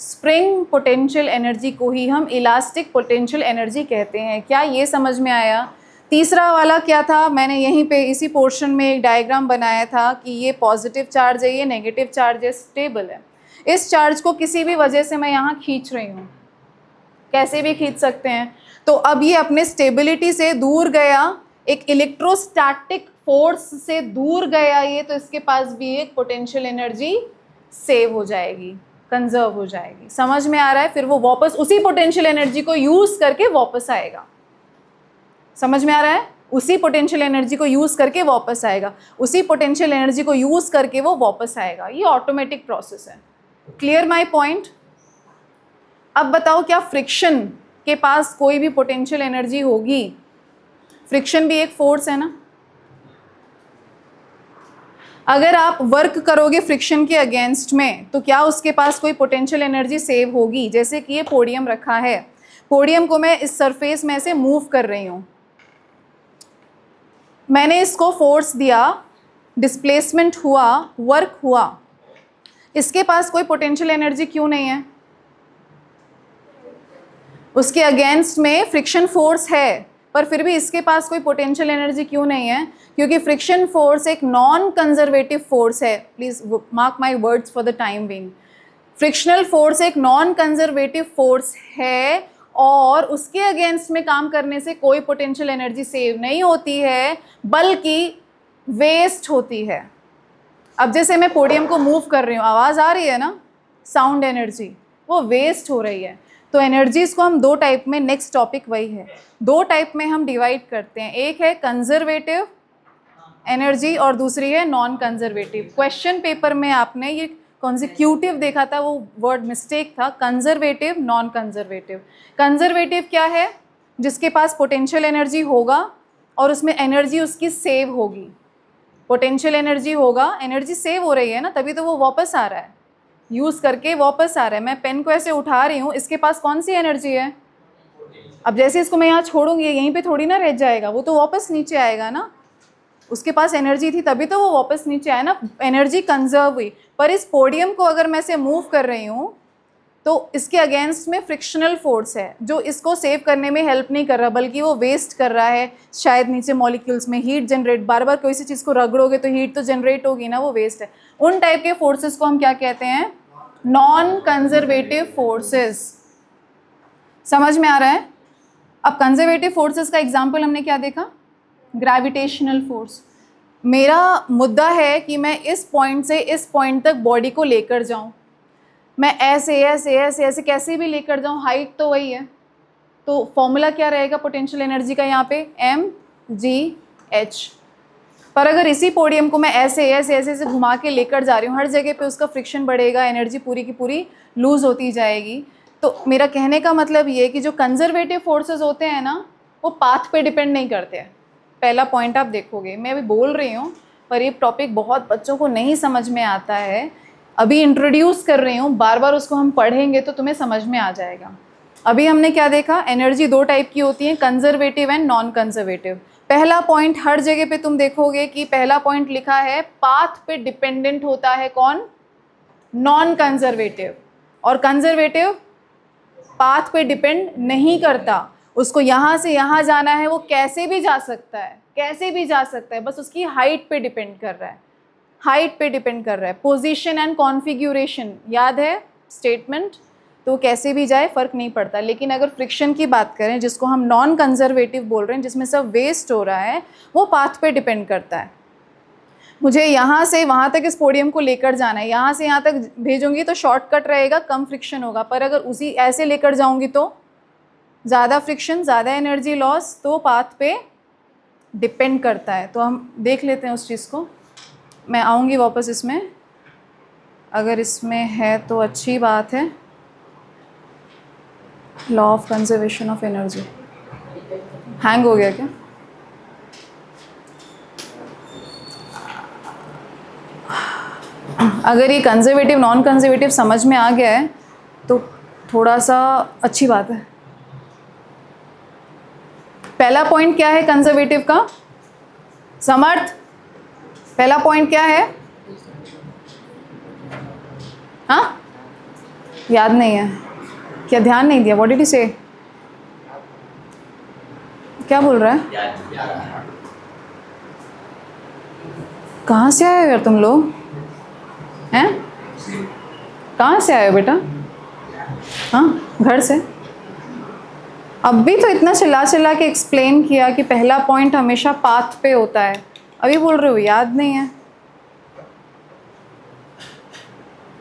Spring potential energy को ही हम इलास्टिक पोटेंशियल एनर्जी कहते हैं। क्या ये समझ में आया? तीसरा वाला क्या था? मैंने यहीं पे इसी पोर्शन में एक डायग्राम बनाया था कि ये पॉजिटिव चार्ज है, ये नेगेटिव चार्ज है, स्टेबल है। इस चार्ज को किसी भी वजह से मैं यहाँ खींच रही हूँ, कैसे भी खींच सकते हैं। तो अब ये अपने स्टेबिलिटी से दूर गया, एक इलेक्ट्रोस्टैटिक फोर्स से दूर गया ये, तो इसके पास भी एक पोटेंशियल एनर्जी सेव हो जाएगी, कंजर्व हो जाएगी। समझ में आ रहा है? फिर वो वापस उसी पोटेंशियल एनर्जी को यूज़ करके वापस आएगा। समझ में आ रहा है? उसी पोटेंशियल एनर्जी को यूज़ करके वापस आएगा, उसी पोटेंशियल एनर्जी को यूज़ करके वो वापस आएगा। ये ऑटोमेटिक प्रोसेस है। Clear my point? अब बताओ, क्या फ्रिक्शन के पास कोई भी पोटेंशियल एनर्जी होगी? फ्रिक्शन भी एक फोर्स है ना। अगर आप वर्क करोगे फ्रिक्शन के अगेंस्ट में तो क्या उसके पास कोई पोटेंशियल एनर्जी सेव होगी? जैसे कि ये पोडियम रखा है, पोडियम को मैं इस सरफेस में से मूव कर रही हूँ, मैंने इसको फोर्स दिया, डिस्प्लेसमेंट हुआ, वर्क हुआ, इसके पास कोई पोटेंशियल एनर्जी क्यों नहीं है? उसके अगेंस्ट में फ्रिक्शन फोर्स है, पर फिर भी इसके पास कोई पोटेंशियल एनर्जी क्यों नहीं है? क्योंकि फ्रिक्शन फोर्स एक नॉन कंजर्वेटिव फोर्स है। Please mark my words for the time being. Frictional force एक नॉन कंजर्वेटिव फोर्स है और उसके अगेंस्ट में काम करने से कोई पोटेंशियल एनर्जी सेव नहीं होती है, बल्कि वेस्ट होती है। अब जैसे मैं पोडियम को मूव कर रही हूँ, आवाज़ आ रही है ना, साउंड एनर्जी, वो वेस्ट हो रही है। तो एनर्जीज़ को हम दो टाइप में, नेक्स्ट टॉपिक वही है, दो टाइप में हम डिवाइड करते हैं। एक है कंजर्वेटिव एनर्जी और दूसरी है नॉन कंजर्वेटिव। क्वेश्चन पेपर में आपने ये कॉन्जिक्यूटिव देखा था, वो वर्ड मिस्टेक था। Conservative, non conservative. कंजर्वेटिव क्या है? जिसके पास पोटेंशियल एनर्जी होगा और उसमें एनर्जी उसकी सेव होगी। पोटेंशियल एनर्जी होगा, एनर्जी सेव हो रही है ना, तभी तो वो वापस आ रहा है, यूज़ करके वापस आ रहा है। मैं पेन को ऐसे उठा रही हूँ, इसके पास कौन सी एनर्जी है? अब जैसे इसको मैं यहाँ छोड़ूंगी, यहीं पे थोड़ी ना रह जाएगा, वो तो वापस नीचे आएगा ना। उसके पास एनर्जी थी तभी तो वो वापस नीचे आया ना, एनर्जी कंजर्व हुई। पर इस पोडियम को अगर मैं से मूव कर रही हूँ तो इसके अगेंस्ट में फ्रिक्शनल फोर्स है जो इसको सेव करने में हेल्प नहीं कर रहा, बल्कि वो वेस्ट कर रहा है। शायद नीचे मॉलिक्यूल्स में हीट जनरेट, बार बार कोई सी चीज़ को रगड़ोगे तो हीट तो जनरेट होगी ना, वो वेस्ट है। उन टाइप के फोर्सेस को हम क्या कहते हैं? Non conservative forces. समझ में आ रहा है? अब कंजर्वेटिव फोर्सेस का एग्जाम्पल हमने क्या देखा? Gravitational force. मेरा मुद्दा है कि मैं इस पॉइंट से इस पॉइंट तक बॉडी को लेकर जाऊं, मैं ऐसे ऐसे ऐसे ऐसे कैसे भी लेकर जाऊं, हाइट तो वही है। तो फॉर्मूला क्या रहेगा पोटेंशियल एनर्जी का यहाँ पे? mgh। पर अगर इसी पोडियम को मैं ऐसे ऐसे ऐसे ऐसे घुमा के लेकर जा रही हूँ, हर जगह पे उसका फ्रिक्शन बढ़ेगा, एनर्जी पूरी की पूरी लूज़ होती जाएगी। तो मेरा कहने का मतलब ये है कि जो कंजर्वेटिव फोर्सेस होते हैं ना, वो पाथ पे डिपेंड नहीं करते हैं। पहला पॉइंट आप देखोगे, मैं अभी बोल रही हूँ पर ये टॉपिक बहुत बच्चों को नहीं समझ में आता है, अभी इंट्रोड्यूस कर रही हूँ, बार बार उसको हम पढ़ेंगे तो तुम्हें समझ में आ जाएगा। अभी हमने क्या देखा, एनर्जी दो टाइप की होती है, कंजर्वेटिव एंड नॉन कंजर्वेटिव। पहला पॉइंट हर जगह पे तुम देखोगे कि पहला पॉइंट लिखा है पाथ पे डिपेंडेंट होता है कौन, नॉन कंजर्वेटिव, और कंजर्वेटिव पाथ पे डिपेंड नहीं करता। उसको यहाँ से यहाँ जाना है, वो कैसे भी जा सकता है, कैसे भी जा सकता है, बस उसकी हाइट पे डिपेंड कर रहा है, हाइट पे डिपेंड कर रहा है। पोजीशन एंड कॉन्फ़िगरेशन याद है स्टेटमेंट, तो कैसे भी जाए फ़र्क नहीं पड़ता। लेकिन अगर फ्रिक्शन की बात करें, जिसको हम नॉन कंजर्वेटिव बोल रहे हैं, जिसमें सब वेस्ट हो रहा है, वो पाथ पे डिपेंड करता है। मुझे यहाँ से वहाँ तक इस पोडियम को लेकर जाना है, यहाँ से यहाँ तक भेजूंगी तो शॉर्टकट रहेगा, कम फ्रिक्शन होगा, पर अगर उसी ऐसे लेकर जाऊँगी तो ज़्यादा फ्रिक्शन, ज़्यादा एनर्जी लॉस, तो पाथ पे डिपेंड करता है। तो हम देख लेते हैं उस चीज़ को, मैं आऊँगी वापस इसमें, अगर इसमें है तो अच्छी बात है। Law of conservation of energy hang हो गया क्या? अगर ये कंजर्वेटिव नॉन कंजर्वेटिव समझ में आ गया है तो थोड़ा सा अच्छी बात है। पहला पॉइंट क्या है कंजर्वेटिव का, समर्थ? पहला पॉइंट क्या है? हाँ, याद नहीं है क्या? ध्यान नहीं दिया? व्हाट डिड ही से? क्या बोल रहा है? कहाँ से आए हो यार तुम लोग हैं? कहाँ से आए हो बेटा? हाँ, घर से। अब भी तो इतना चिल्ला चिल्ला के एक्सप्लेन किया कि पहला पॉइंट हमेशा पाथ पे होता है, अभी बोल रहे हो याद नहीं है?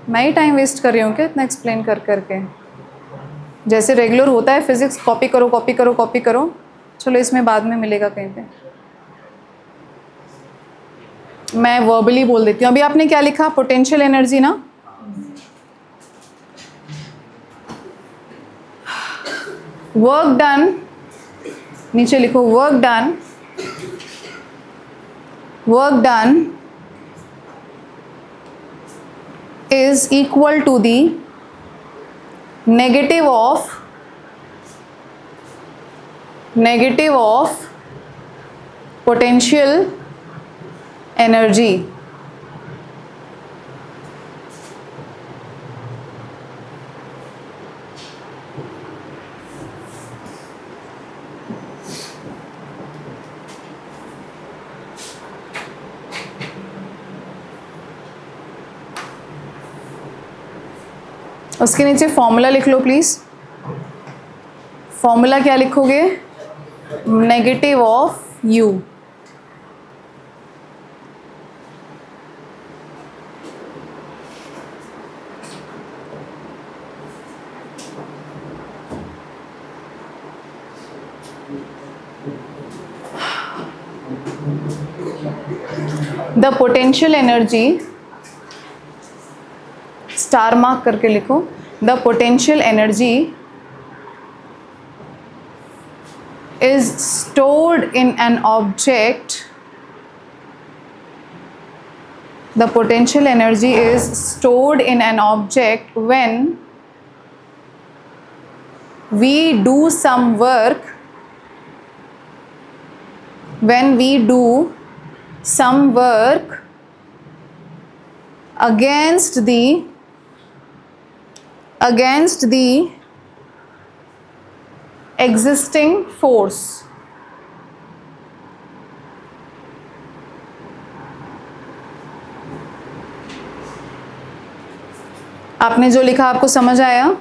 मैं ही टाइम वेस्ट कर रही हूँ क्या इतना एक्सप्लेन कर करके? जैसे रेगुलर होता है फिजिक्स, कॉपी करो कॉपी करो कॉपी करो, चलो इसमें बाद में मिलेगा कहीं पे। मैं वर्बली बोल देती हूँ। अभी आपने क्या लिखा, पोटेंशियल एनर्जी ना? वर्क डन, नीचे लिखो work done, work done is equal to the negative of potential energy. उसके नीचे फॉर्मूला लिख लो प्लीज। फॉर्मूला क्या लिखोगे? Negative of you. The potential energy, star mark करके लिखो, the potential energy is stored in an object, the potential energy is stored in an object when we do some work, when we do some work against the existing force. आपने जो लिखा आपको समझ आया?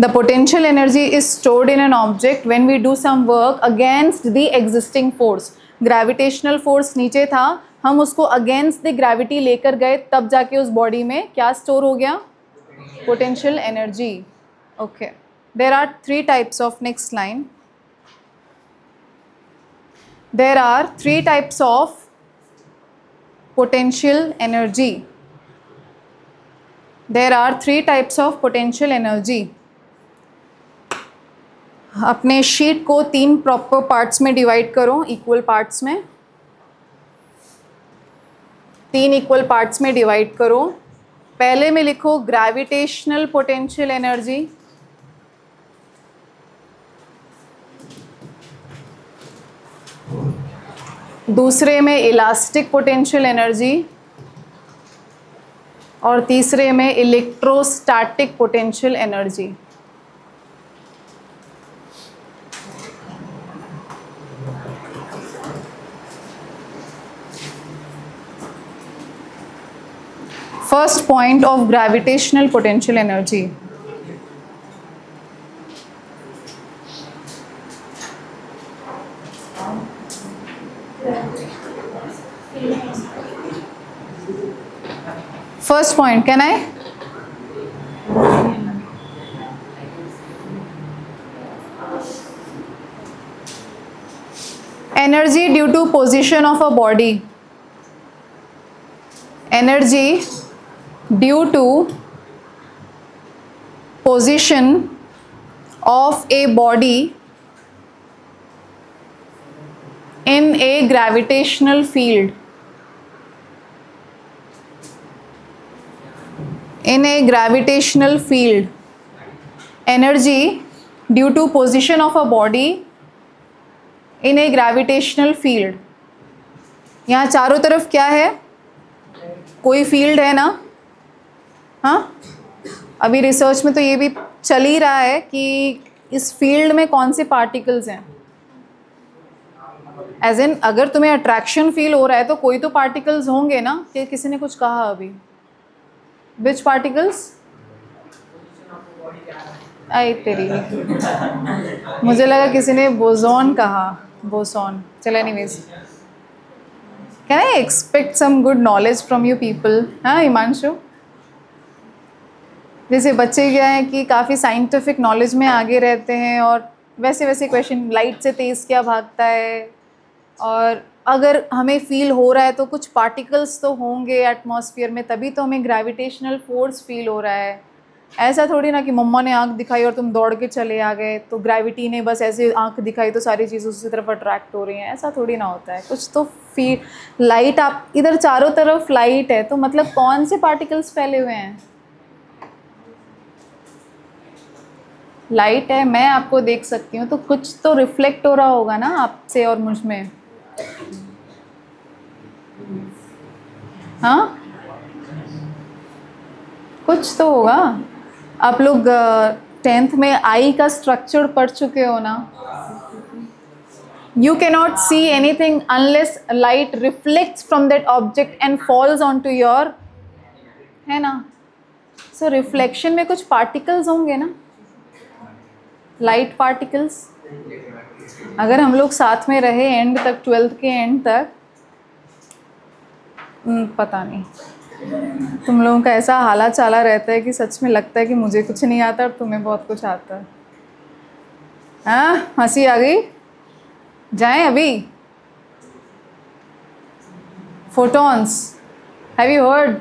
The potential energy is stored in an object when we do some work against the existing force. Gravitational force नीचे था, हम उसको अगेंस्ट द ग्रेविटी लेकर गए, तब जाके उस बॉडी में क्या स्टोर हो गया? Potential energy. Okay, there are three types of, next line, there are three types of potential energy, there are three types of potential energy. अपने शीट को 3 प्रॉपर पार्ट्स में डिवाइड करो, इक्वल पार्ट्स में, 3 इक्वल पार्ट्स में डिवाइड करो। पहले में लिखो ग्रेविटेशनल पोटेंशियल एनर्जी, दूसरे में इलास्टिक पोटेंशियल एनर्जी और तीसरे में electrostatic potential energy. First point of gravitational potential energy. First point, can I? Energy due to position of a body. Energy due to position of a body in a gravitational field. In a gravitational field. Energy due to position of a body in a gravitational field. यहाँ चारों तरफ क्या है? कोई फील्ड है ना? हाँ, अभी रिसर्च में तो ये भी चल ही रहा है कि इस फील्ड में कौन से पार्टिकल्स हैं। एज इन अगर तुम्हें अट्रैक्शन फील हो रहा है तो कोई तो पार्टिकल्स होंगे ना। कि किसी ने कुछ कहा अभी, विच पार्टिकल्स? आई तेरी, मुझे लगा किसी ने बोसॉन कहा, बोसॉन। चलो anyways, can I expect some good knowledge from you people? हाँ हिमांशु, जैसे बच्चे क्या है कि काफ़ी साइंटिफिक नॉलेज में आगे रहते हैं और वैसे वैसे क्वेश्चन, लाइट से तेज़ क्या भागता है, और अगर हमें फील हो रहा है तो कुछ पार्टिकल्स तो होंगे एटमॉस्फेयर में, तभी तो हमें ग्रेविटेशनल फोर्स फील हो रहा है। ऐसा थोड़ी ना कि मम्मा ने आंख दिखाई और तुम दौड़ के चले आ गए, तो ग्रेविटी ने बस ऐसे आंख दिखाई तो सारी चीज़ें उसी तरफ अट्रैक्ट हो रही हैं। ऐसा थोड़ी ना होता है। कुछ तो फील, लाइट, आप इधर चारों तरफ लाइट है तो मतलब कौन से पार्टिकल्स फैले हुए हैं? लाइट है, मैं आपको देख सकती हूँ, तो कुछ तो रिफ्लेक्ट हो रहा होगा ना आपसे और मुझ में। हाँ, कुछ तो होगा। आप लोग 10th में आई का स्ट्रक्चर पढ़ चुके हो ना। You cannot see anything unless light reflects from that object and falls onto your, है ना। So reflection में कुछ पार्टिकल्स होंगे ना, लाइट पार्टिकल्स। अगर हम लोग साथ में रहे एंड तक, 12th के एंड तक, पता नहीं तुम लोगों का ऐसा हाला चाला रहता है कि सच में लगता है कि मुझे कुछ नहीं आता और तुम्हें बहुत कुछ आता है। हाँ, हंसी आ गई। जाएं अभी। Photons, have you heard?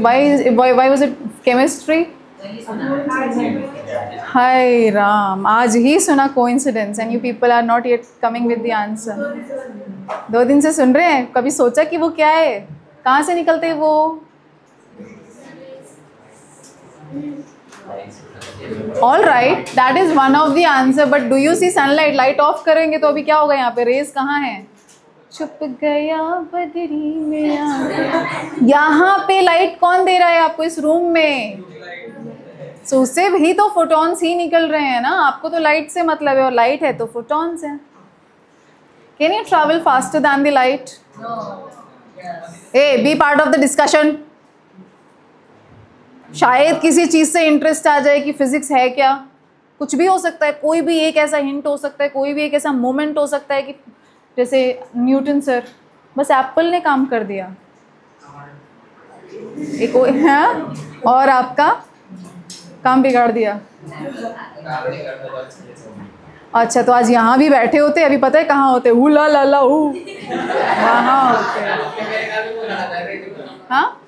Why was it chemistry? हाय राम, आज ही सुना coincidence and you people are not yet coming with the answer. 2 दिन से सुन रहे हैं, कभी सोचा कि वो क्या है? कहाँ से निकलते हैं वो? All right, that is one of the answer, but do you see sunlight? Light off करेंगे तो अभी क्या होगा? यहाँ पे रेज कहाँ है? छुप गया बदरी में। यहाँ पे लाइट कौन दे रहा है आपको इस रूम में? सो उससे भी तो फोटॉन्स ही निकल रहे हैं ना। आपको तो लाइट से मतलब है, और लाइट है तो फोटॉन्स है। Can you travel faster than the light? A, B part of the discussion. शायद किसी चीज से इंटरेस्ट आ जाए कि फिजिक्स है क्या। कुछ भी हो सकता है, कोई भी एक ऐसा हिंट हो सकता है, कोई भी एक ऐसा मोमेंट हो सकता है कि जैसे न्यूटन सर, बस एप्पल ने काम कर दिया, एक है, और आपका काम बिगाड़ दिया। अच्छा, तो आज यहाँ भी बैठे होते, अभी पता है कहाँ होते? हुला लाला हु, वहाँ होते। हाँ,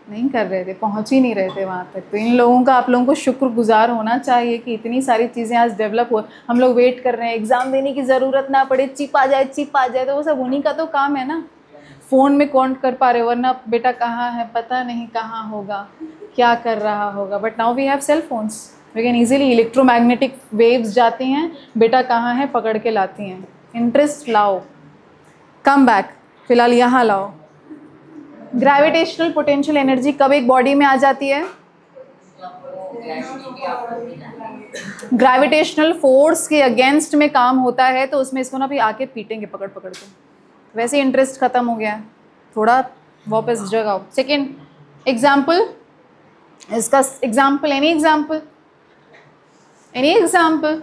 नहीं कर रहे थे, पहुंच ही नहीं रहे थे वहाँ तक। तो इन लोगों का आप लोगों को शुक्रगुजार होना चाहिए कि इतनी सारी चीज़ें आज डेवलप हो। हम लोग वेट कर रहे हैं एग्ज़ाम देने की ज़रूरत ना पड़े, चिप आ जाए चिप आ जाए, तो वो सब उन्हीं का तो काम है ना। फ़ोन में काउंट कर पा रहे, वरना बेटा कहाँ है पता नहीं, कहाँ होगा, क्या कर रहा होगा। But now we have cell phones, we can easily, electromagnetic waves जाती हैं, बेटा कहाँ है पकड़ के लाती हैं। इंटरेस्ट लाओ, कम बैक, फिलहाल यहाँ लाओ। ग्रेविटेशनल पोटेंशियल एनर्जी कब एक बॉडी में आ जाती है? ग्रेविटेशनल फोर्स के अगेंस्ट में काम होता है, तो उसमें इसको ना भी आके पीटेंगे पकड़ पकड़ के। वैसे इंटरेस्ट खत्म हो गया है, थोड़ा वापस जगाओ। सेकेंड एग्जाम्पल, इसका example, any example, any example?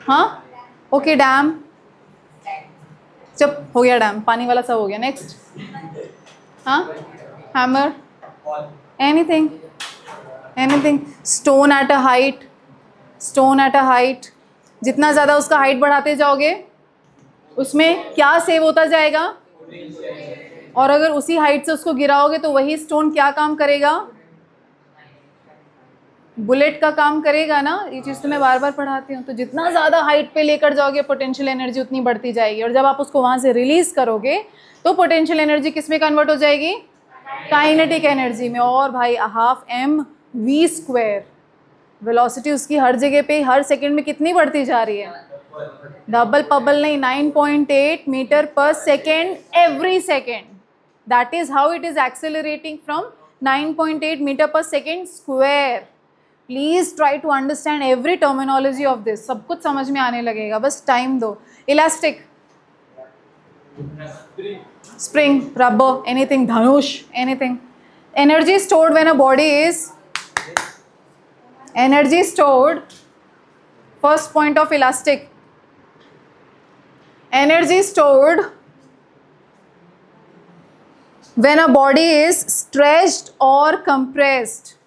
हाँ ओके, डैम, चुप हो गया, डैम पानी वाला सब हो गया। नेक्स्ट, हाँ, hammer, anything, anything. Stone at a height, stone at a height, जितना ज़्यादा उसका हाइट बढ़ाते जाओगे उसमें क्या सेव होता जाएगा, और अगर उसी हाइट से उसको गिराओगे तो वही स्टोन क्या काम करेगा? बुलेट का काम करेगा ना। ये चीज़ तो मैं बार बार पढ़ाती हूँ। तो जितना ज़्यादा हाइट पे लेकर जाओगे पोटेंशियल एनर्जी उतनी बढ़ती जाएगी, और जब आप उसको वहाँ से रिलीज़ करोगे तो पोटेंशियल एनर्जी किस में कन्वर्ट हो जाएगी? काइनेटिक एनर्जी में। और भाई 12mv², वेलोसिटी उसकी हर जगह पे हर सेकंड में कितनी बढ़ती जा रही है? डबल पबल नहीं, 9.8 metre per second every second. That is how it is accelerating from 9.8 metre per second square. Please try to understand every terminology of this, सब कुछ समझ में आने लगेगा, बस टाइम दो। इलास्टिक, स्प्रिंग, रबर, एनीथिंग, धनुष, anything. Energy stored when a body is, energy stored, first point of elastic, energy stored when a body is stretched or compressed.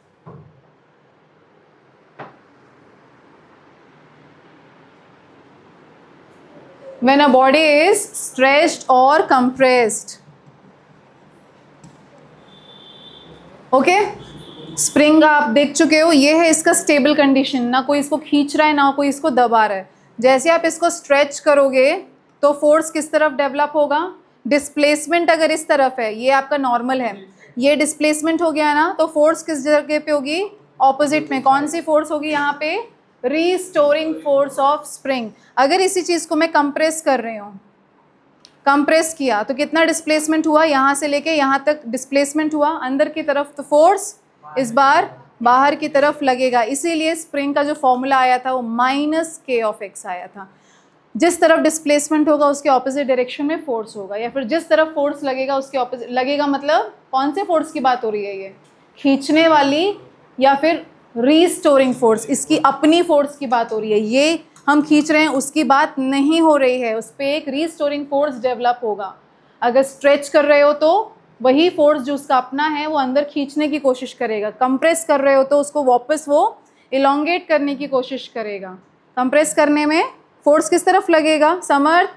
When a body is stretched or compressed. Okay, spring आप देख चुके हो, ये है इसका स्टेबल कंडीशन, ना कोई इसको खींच रहा है ना कोई इसको दबा रहा है। जैसे आप इसको स्ट्रेच करोगे तो फोर्स किस तरफ डेवलप होगा? डिस्प्लेसमेंट अगर इस तरफ है, ये आपका नॉर्मल है, ये डिस्प्लेसमेंट हो गया ना, तो फोर्स किस जगह पे होगी? ऑपोजिट में। कौन सी फोर्स होगी यहाँ पे? Restoring force of spring. अगर इसी चीज़ को मैं कंप्रेस कर रही हूँ, कंप्रेस किया तो कितना डिस्प्लेसमेंट हुआ? यहाँ से लेके यहाँ तक डिस्प्लेसमेंट हुआ अंदर की तरफ, तो फोर्स इस बार बाहर की तरफ लगेगा। इसीलिए स्प्रिंग का जो फॉर्मूला आया था वो -k(x) आया था। जिस तरफ डिस्प्लेसमेंट होगा उसके ऑपोजिट डायरेक्शन में फोर्स होगा, या फिर जिस तरफ फोर्स लगेगा उसके ऑपोजिट लगेगा। मतलब कौन से फोर्स की बात हो रही है? ये खींचने वाली या फिर रीस्टोरिंग फोर्स, इसकी अपनी फोर्स की बात हो रही है। ये हम खींच रहे हैं उसकी बात नहीं हो रही है, उस पर एक रीस्टोरिंग फोर्स डेवलप होगा। अगर स्ट्रेच कर रहे हो तो वही फोर्स जो उसका अपना है वो अंदर खींचने की कोशिश करेगा। कंप्रेस कर रहे हो तो उसको वापस वो इलोंगेट करने की कोशिश करेगा। कंप्रेस करने में फोर्स किस तरफ लगेगा? समर्थ,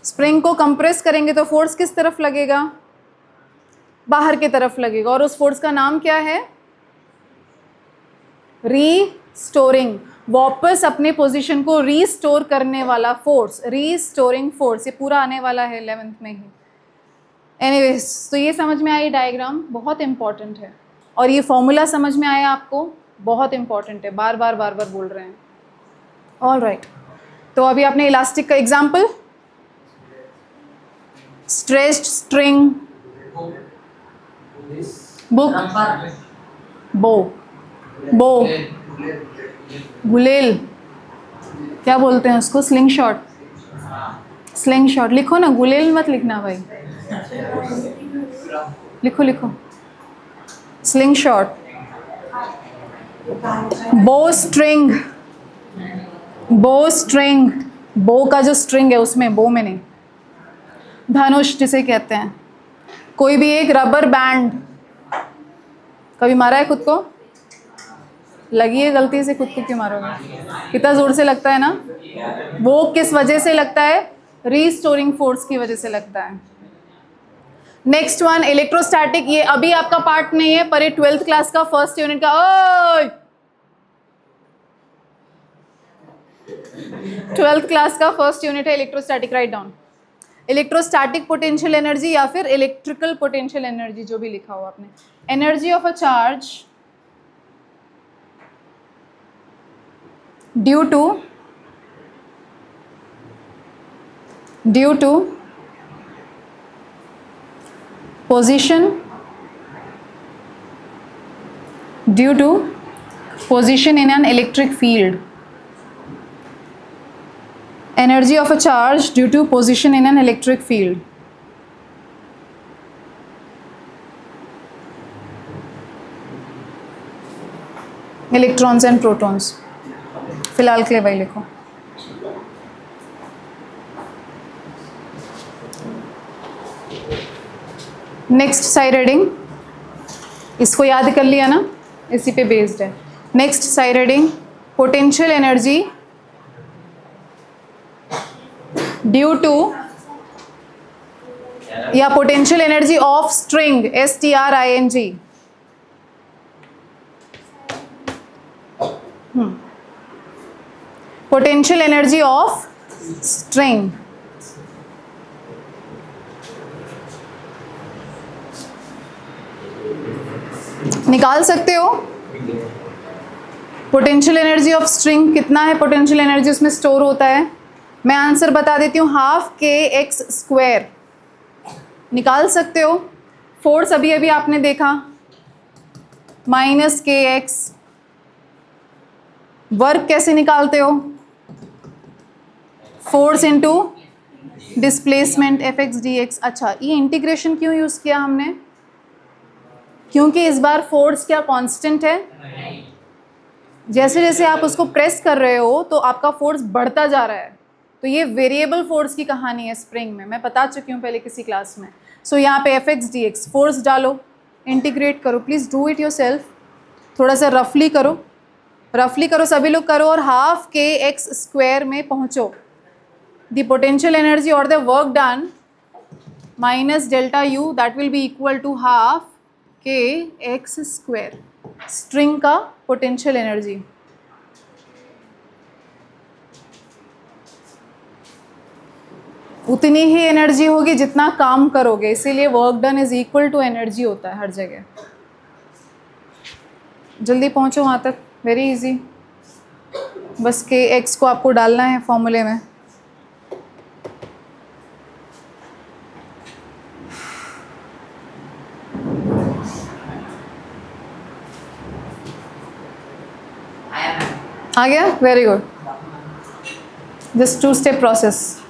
स्प्रिंग को कंप्रेस करेंगे तो फोर्स किस तरफ लगेगा? बाहर की तरफ लगेगा, और उस फोर्स का नाम क्या है? रीस्टोरिंग, वापस अपने पोजीशन को रीस्टोर करने वाला फोर्स, रीस्टोरिंग फोर्स। ये पूरा आने वाला है 11th में ही। एनीवेज, तो ये समझ में आई डायग्राम, बहुत इंपॉर्टेंट है, और ये फॉर्मूला समझ में आया आपको, बहुत इंपॉर्टेंट है, बार बार बोल रहे हैं। ऑल राइट, तो अभी आपने इलास्टिक का एग्जाम्पल, स्ट्रेच्ड स्ट्रिंग, बुक, बो, बो, गुलेल, क्या बोलते हैं उसको? स्लिंग शॉट, स्लिंग शॉट लिखो ना, गुलेल मत लिखना भाई, लिखो लिखो, स्लिंग शॉट। बो स्ट्रिंग, बो स्ट्रिंग, बो का जो स्ट्रिंग है उसमें, बो में नहीं, धनुष जिसे कहते हैं। कोई भी एक रबर बैंड, कभी मारा है खुद को? लगी है गलती से, खुद को क्यों मारोगे? कितना जोर से लगता है ना। वो किस वजह से लगता है? रीस्टोरिंग फोर्स की वजह से लगता है। नेक्स्ट वन इलेक्ट्रोस्टैटिक, ये अभी आपका पार्ट नहीं है पर ये 12th क्लास का फर्स्ट यूनिट का, 12th क्लास का फर्स्ट यूनिट है electrostatic, write down. Electrostatic potential energy या फिर इलेक्ट्रिकल पोटेंशियल एनर्जी, जो भी लिखा हो आपने। Energy of a charge due to position in an electric field. Energy of a charge due to position in an electric field. Electrons and protons. फिलहाल के लिए वही लिखो। नेक्स्ट साई रीडिंग, इसको याद कर लिया ना, इसी पे बेस्ड है। नेक्स्ट साई reading, potential energy due to या potential energy of string, STRING। Potential energy of string, निकाल सकते हो। पोटेंशियल एनर्जी ऑफ स्ट्रिंग कितना है, पोटेंशियल एनर्जी उसमें स्टोर होता है। मैं आंसर बता देती हूँ, ½ निकाल सकते हो। फोर्स अभी अभी आपने देखा -kx। वर्क कैसे निकालते हो, force into displacement Fx dx। अच्छा, ये इंटीग्रेशन क्यों यूज किया हमने, क्योंकि इस बार फोर्स क्या कांस्टेंट है, जैसे जैसे आप उसको प्रेस कर रहे हो तो आपका फोर्स बढ़ता जा रहा है। तो ये वेरिएबल फोर्स की कहानी है स्प्रिंग में, मैं बता चुकी हूँ पहले किसी क्लास में। सो यहाँ पे Fx dx, फोर्स डालो, इंटीग्रेट करो, प्लीज़ डू इट योरसेल्फ, थोड़ा सा रफली करो सभी लोग करो, और ½ में पहुँचो। द पोटेंशियल एनर्जी और the work done minus delta U, that will be equal to ½ string का पोटेंशियल एनर्जी। उतनी ही एनर्जी होगी जितना काम करोगे, इसीलिए work done is equal to energy होता है हर जगह। जल्दी पहुंचो वहां तक, वेरी इजी। बस kx को आपको डालना है फॉर्मूले में। आ गया, very good. Just 2-step process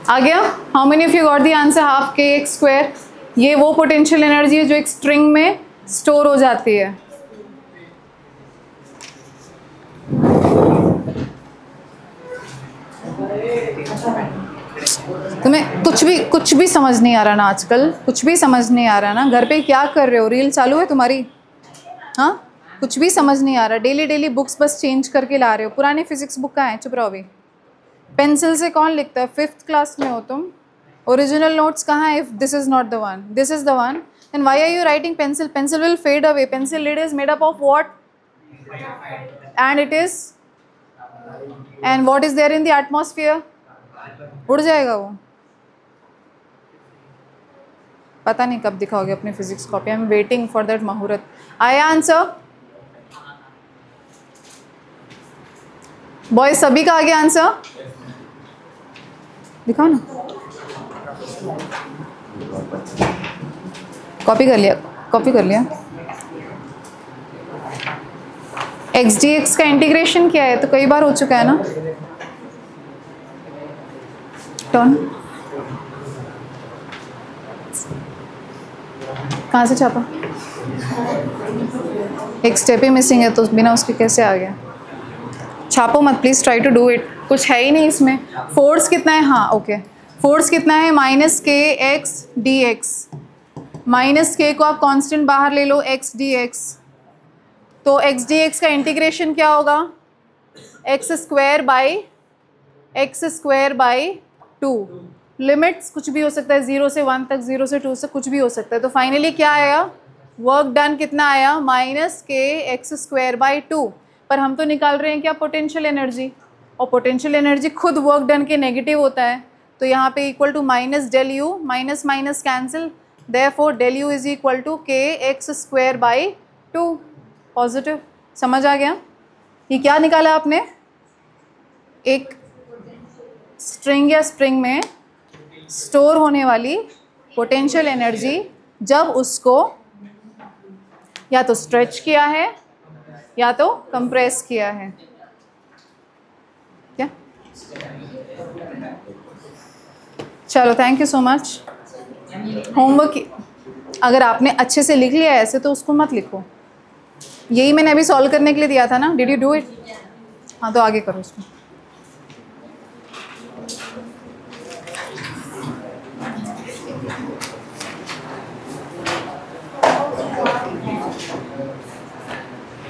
आ गया। How many of you got the answer, ½ ये वो पोटेंशियल एनर्जी है जो एक स्ट्रिंग में स्टोर हो जाती है। तुम्हें कुछ भी समझ नहीं आ रहा ना आजकल, कुछ भी समझ नहीं आ रहा ना। घर पे क्या कर रहे हो, रील चालू है तुम्हारी? हाँ, कुछ भी समझ नहीं आ रहा। डेली बुक्स बस चेंज करके ला रहे हो। पुरानी फिजिक्स बुक कहाँ है? चुप रहो अभी। पेंसिल से कौन लिखता है? 5th क्लास में हो तुम। ओरिजिनल नोट्स कहाँ है? If this is not the one, this is the one, then why are you writing pencil? Pencil will fade away. Pencil lead is made up of what? And it is, and what is there in the atmosphere? उड़ जाएगा वो। पता नहीं कब दिखाओगे अपनी physics copy. I am waiting for that मुहूर्त। आया आंसर? बॉयज सभी का आ गया आंसर? दिखाओ ना, कॉपी कर लिया। एक्स डी एक्स का इंटीग्रेशन क्या है? तो कई बार हो चुका है ना। टर्न कहाँ से छापा? एक स्टेप ही मिसिंग है, तो बिना उसके कैसे आ गया? छापो मत please, try to do it. कुछ है ही नहीं इसमें। फोर्स कितना है? हाँ ओके, फोर्स कितना है? -kx dx। -k को आप कांस्टेंट बाहर ले लो, x dx। तो x dx का इंटीग्रेशन क्या होगा? x² by 2। लिमिट्स कुछ भी हो सकता है, 0 से 1 तक, 0 से 2 से कुछ भी हो सकता है। तो फाइनली क्या आया, वर्क डन कितना आया, -kx²/2। पर हम तो निकाल रहे हैं क्या, पोटेंशियल एनर्जी, और पोटेंशियल एनर्जी खुद वर्क डन के नेगेटिव होता है। तो यहाँ पे equal to -del u, minus minus cancel, therefore del u is equal to kx²/2 positive. समझ आ गया? ये क्या निकाला आपने, एक स्ट्रिंग या स्प्रिंग में स्टोर होने वाली पोटेंशियल एनर्जी जब उसको या तो स्ट्रेच किया है या तो कंप्रेस किया है। क्या? चलो, thank you so much. Homework अगर आपने अच्छे से लिख लिया है ऐसे तो उसको मत लिखो, यही मैंने अभी सॉल्व करने के लिए दिया था ना, डिड यू डू इट? हाँ तो आगे करो उसको।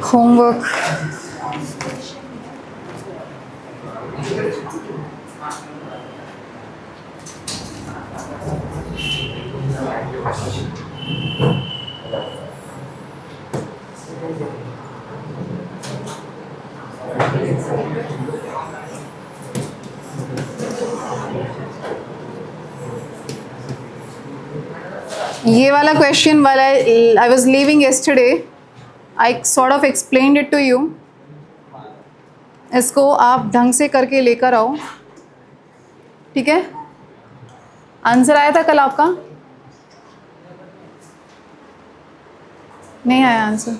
होमवर्क ये वाला क्वेश्चन वाला I was leaving yesterday, I sort of explained it to you. इसको आप ढंग से करके लेकर आओ, ठीक है? आंसर आया था कल आपका? नहीं आया answer?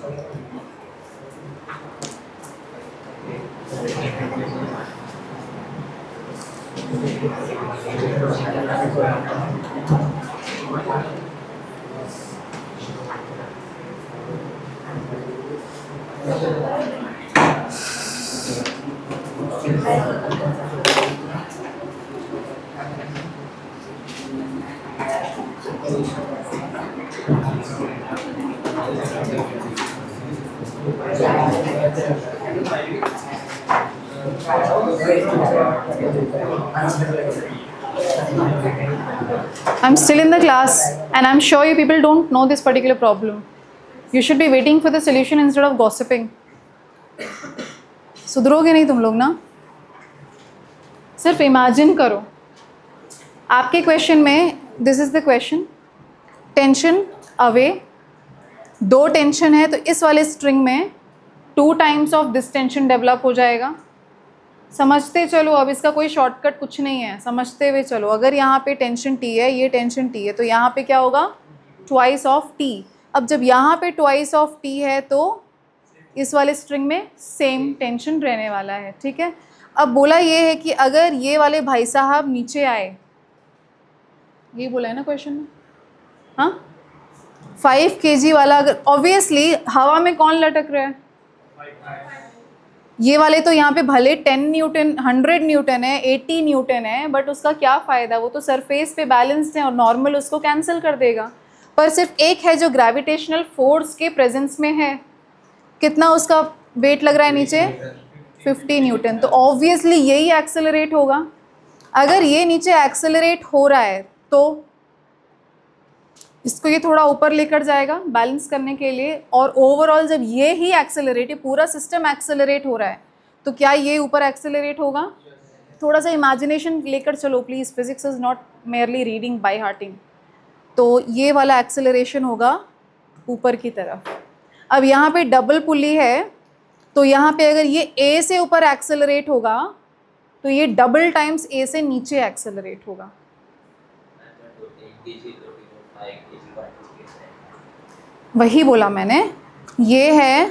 I'm still in the class and I'm sure you people don't know this particular problem. You should be waiting for the solution instead of gossiping. सुधरोगे नहीं तुम लोग ना? सिर्फ इमेजिन करो, आपके क्वेश्चन में this is the question, tension away, 2 tension है तो इस वाले स्ट्रिंग में 2 times of this tension develop हो जाएगा। समझते चलो, अब इसका कोई शॉर्टकट कुछ नहीं है, समझते हुए चलो। अगर यहाँ पे टेंशन T है, ये टेंशन T है, तो यहाँ पे क्या होगा, ट्वाइस ऑफ T। अब जब यहाँ पे ट्वाइस ऑफ T है तो इस वाले स्ट्रिंग में सेम टेंशन रहने वाला है, ठीक है? अब बोला ये है कि अगर ये वाले भाई साहब नीचे आए, ये बोला है ना क्वेश्चन में, हाँ, 5 kg वाला, अगर ऑब्वियसली हवा में कौन लटक रहा है, ये वाले तो यहाँ पे भले 10 न्यूटन 100 न्यूटन है, 80 न्यूटन है, बट उसका क्या फ़ायदा, वो तो सरफेस पे बैलेंस्ड है और नॉर्मल उसको कैंसिल कर देगा। पर सिर्फ एक है जो ग्रेविटेशनल फोर्स के प्रेजेंस में है, कितना उसका वेट लग रहा है नीचे, 50 न्यूटन, तो ऑब्वियसली यही एक्सेलरेट होगा। अगर ये नीचे एक्सेलरेट हो रहा है तो इसको ये थोड़ा ऊपर लेकर जाएगा बैलेंस करने के लिए, और ओवरऑल जब ये ही एक्सेलरेट, पूरा सिस्टम एक्सेलरेट हो रहा है, तो क्या ये ऊपर एक्सेलरेट होगा? थोड़ा सा इमेजिनेशन लेकर चलो please, physics is not merely reading by hearting. तो ये वाला एक्सेलरेशन होगा ऊपर की तरफ। अब यहाँ पे डबल पुली है, तो यहाँ पे अगर ये ए से ऊपर एक्सेलरेट होगा तो ये डबल टाइम्स ए से नीचे एक्सेलरेट होगा। वही बोला मैंने, ये है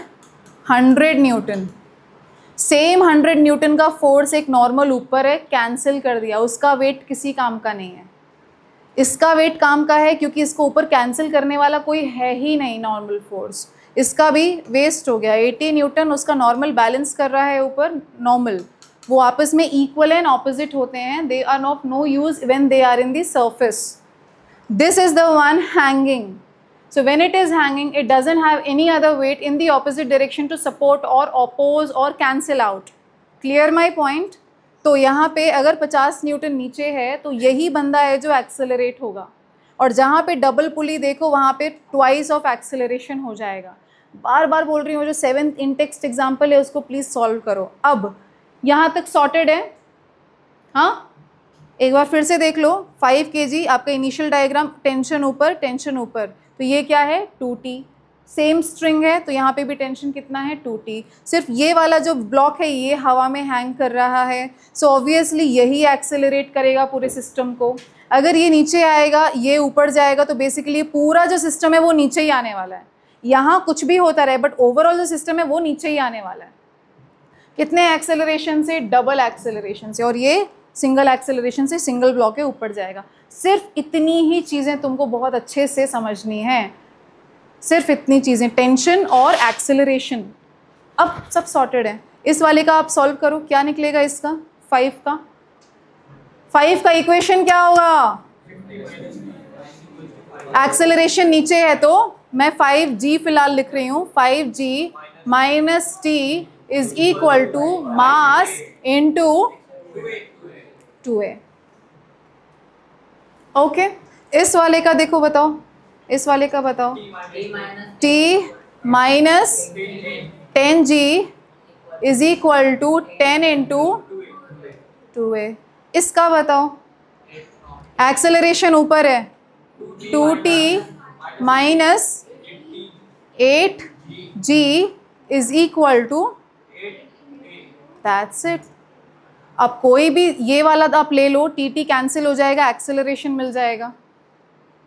100 न्यूटन, सेम 100 न्यूटन का फोर्स एक नॉर्मल ऊपर है, कैंसिल कर दिया, उसका वेट किसी काम का नहीं है। इसका वेट काम का है क्योंकि इसको ऊपर कैंसिल करने वाला कोई है ही नहीं नॉर्मल फोर्स, इसका भी वेस्ट हो गया। 80 न्यूटन उसका नॉर्मल बैलेंस कर रहा है ऊपर नॉर्मल, वो आपस में इक्वल एंड ऑपोजिट होते हैं, they are of no use when they are in the surface. This is the one hanging, so when it is hanging it doesn't have any other weight in the opposite direction to support or oppose or cancel out. Clear my point? तो यहाँ पे अगर 50 न्यूटन नीचे है तो यही बंदा है जो एक्सेलरेट होगा, और जहाँ पे डबल पुली देखो वहाँ पे ट्वाइस ऑफ एक्सेलरेशन हो जाएगा। बार बार बोल रही हूँ, जो 7th इन टेक्स्ट एग्जाम्पल है उसको प्लीज़ सॉल्व करो। अब यहाँ तक सॉर्टेड है? हाँ, एक बार फिर से देख लो। 5 kg आपका इनिशियल डायग्राम, टेंशन ऊपर टेंशन ऊपर, तो ये क्या है 2T। सेम स्ट्रिंग है तो यहाँ पे भी टेंशन कितना है 2T। सिर्फ ये वाला जो ब्लॉक है ये हवा में हैंग कर रहा है, सो ऑब्वियसली यही एक्सेलरेट करेगा पूरे सिस्टम को। अगर ये नीचे आएगा ये ऊपर जाएगा तो बेसिकली पूरा जो सिस्टम है वो नीचे ही आने वाला है। यहाँ कुछ भी होता रहे बट ओवरऑल जो सिस्टम है वो नीचे ही आने वाला है। कितने एक्सेलरेशन से? डबल एक्सेलरेशन से, और ये सिंगल एक्सेलरेशन से सिंगल ब्लॉक के ऊपर जाएगा। सिर्फ इतनी ही चीज़ें तुमको बहुत अच्छे से समझनी है, सिर्फ इतनी चीज़ें, टेंशन और एक्सेलरेशन। अब सब सॉर्टेड है। इस वाले का आप सॉल्व करो, क्या निकलेगा इसका 5 का इक्वेशन क्या होगा? एक्सेलरेशन नीचे है तो मैं 5g फिलहाल लिख रही हूँ, 5g minus t is equal to mass into 2a। Okay, इस वाले का देखो, बताओ इस वाले का बताओ। t minus 10g is equal to 10 into 2a। इसका बताओ, एक्सेलरेशन ऊपर है 2t minus 8g is equal to, that's it. अब कोई भी ये वाला आप ले लो, टी कैंसिल हो जाएगा, एक्सेलरेशन मिल जाएगा,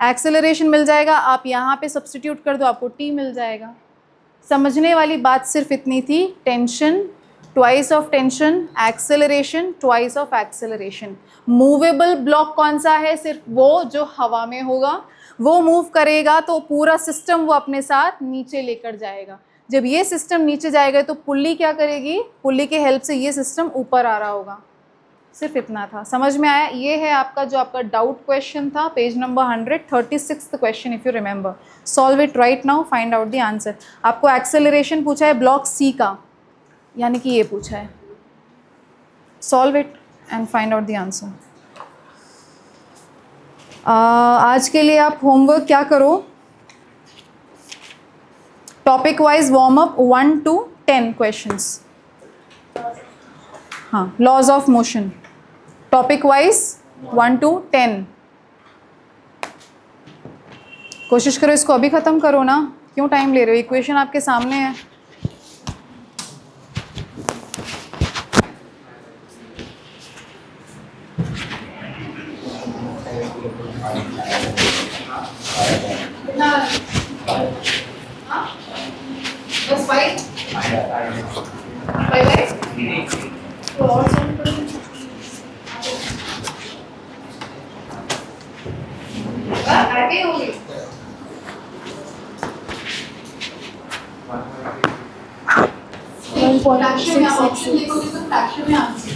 एक्सेलरेशन मिल जाएगा। आप यहाँ पे सब्स्टिट्यूट कर दो, आपको टी मिल जाएगा। समझने वाली बात सिर्फ इतनी थी, tension twice of tension, acceleration twice of acceleration. Movable block कौन सा है? सिर्फ वो जो हवा में होगा, वो मूव करेगा तो पूरा सिस्टम वो अपने साथ नीचे लेकर जाएगा। जब ये सिस्टम नीचे जाएगा तो पुल्ली क्या करेगी? पुल्ली के हेल्प से ये सिस्टम ऊपर आ रहा होगा। सिर्फ इतना था, समझ में आया? ये है आपका जो आपका डाउट क्वेश्चन था, page number 136 question, if you remember. Solve it right now, find out the answer. आपको एक्सेलरेशन पूछा है ब्लॉक सी का, यानी कि ये पूछा है। Solve it and find out the answer. आज के लिए आप होमवर्क क्या करो, topic wise warm up 1 to 10 questions. हाँ, laws of motion, topic wise 1 to 10। कोशिश करो इसको अभी ख़त्म करो ना, क्यों टाइम ले रहे हो? इक्वेशन आपके सामने है। बस 5 तो और सॉल्व करो। आगे होगी 1.66 देखोगे तो फ्रैक्शन में आंसर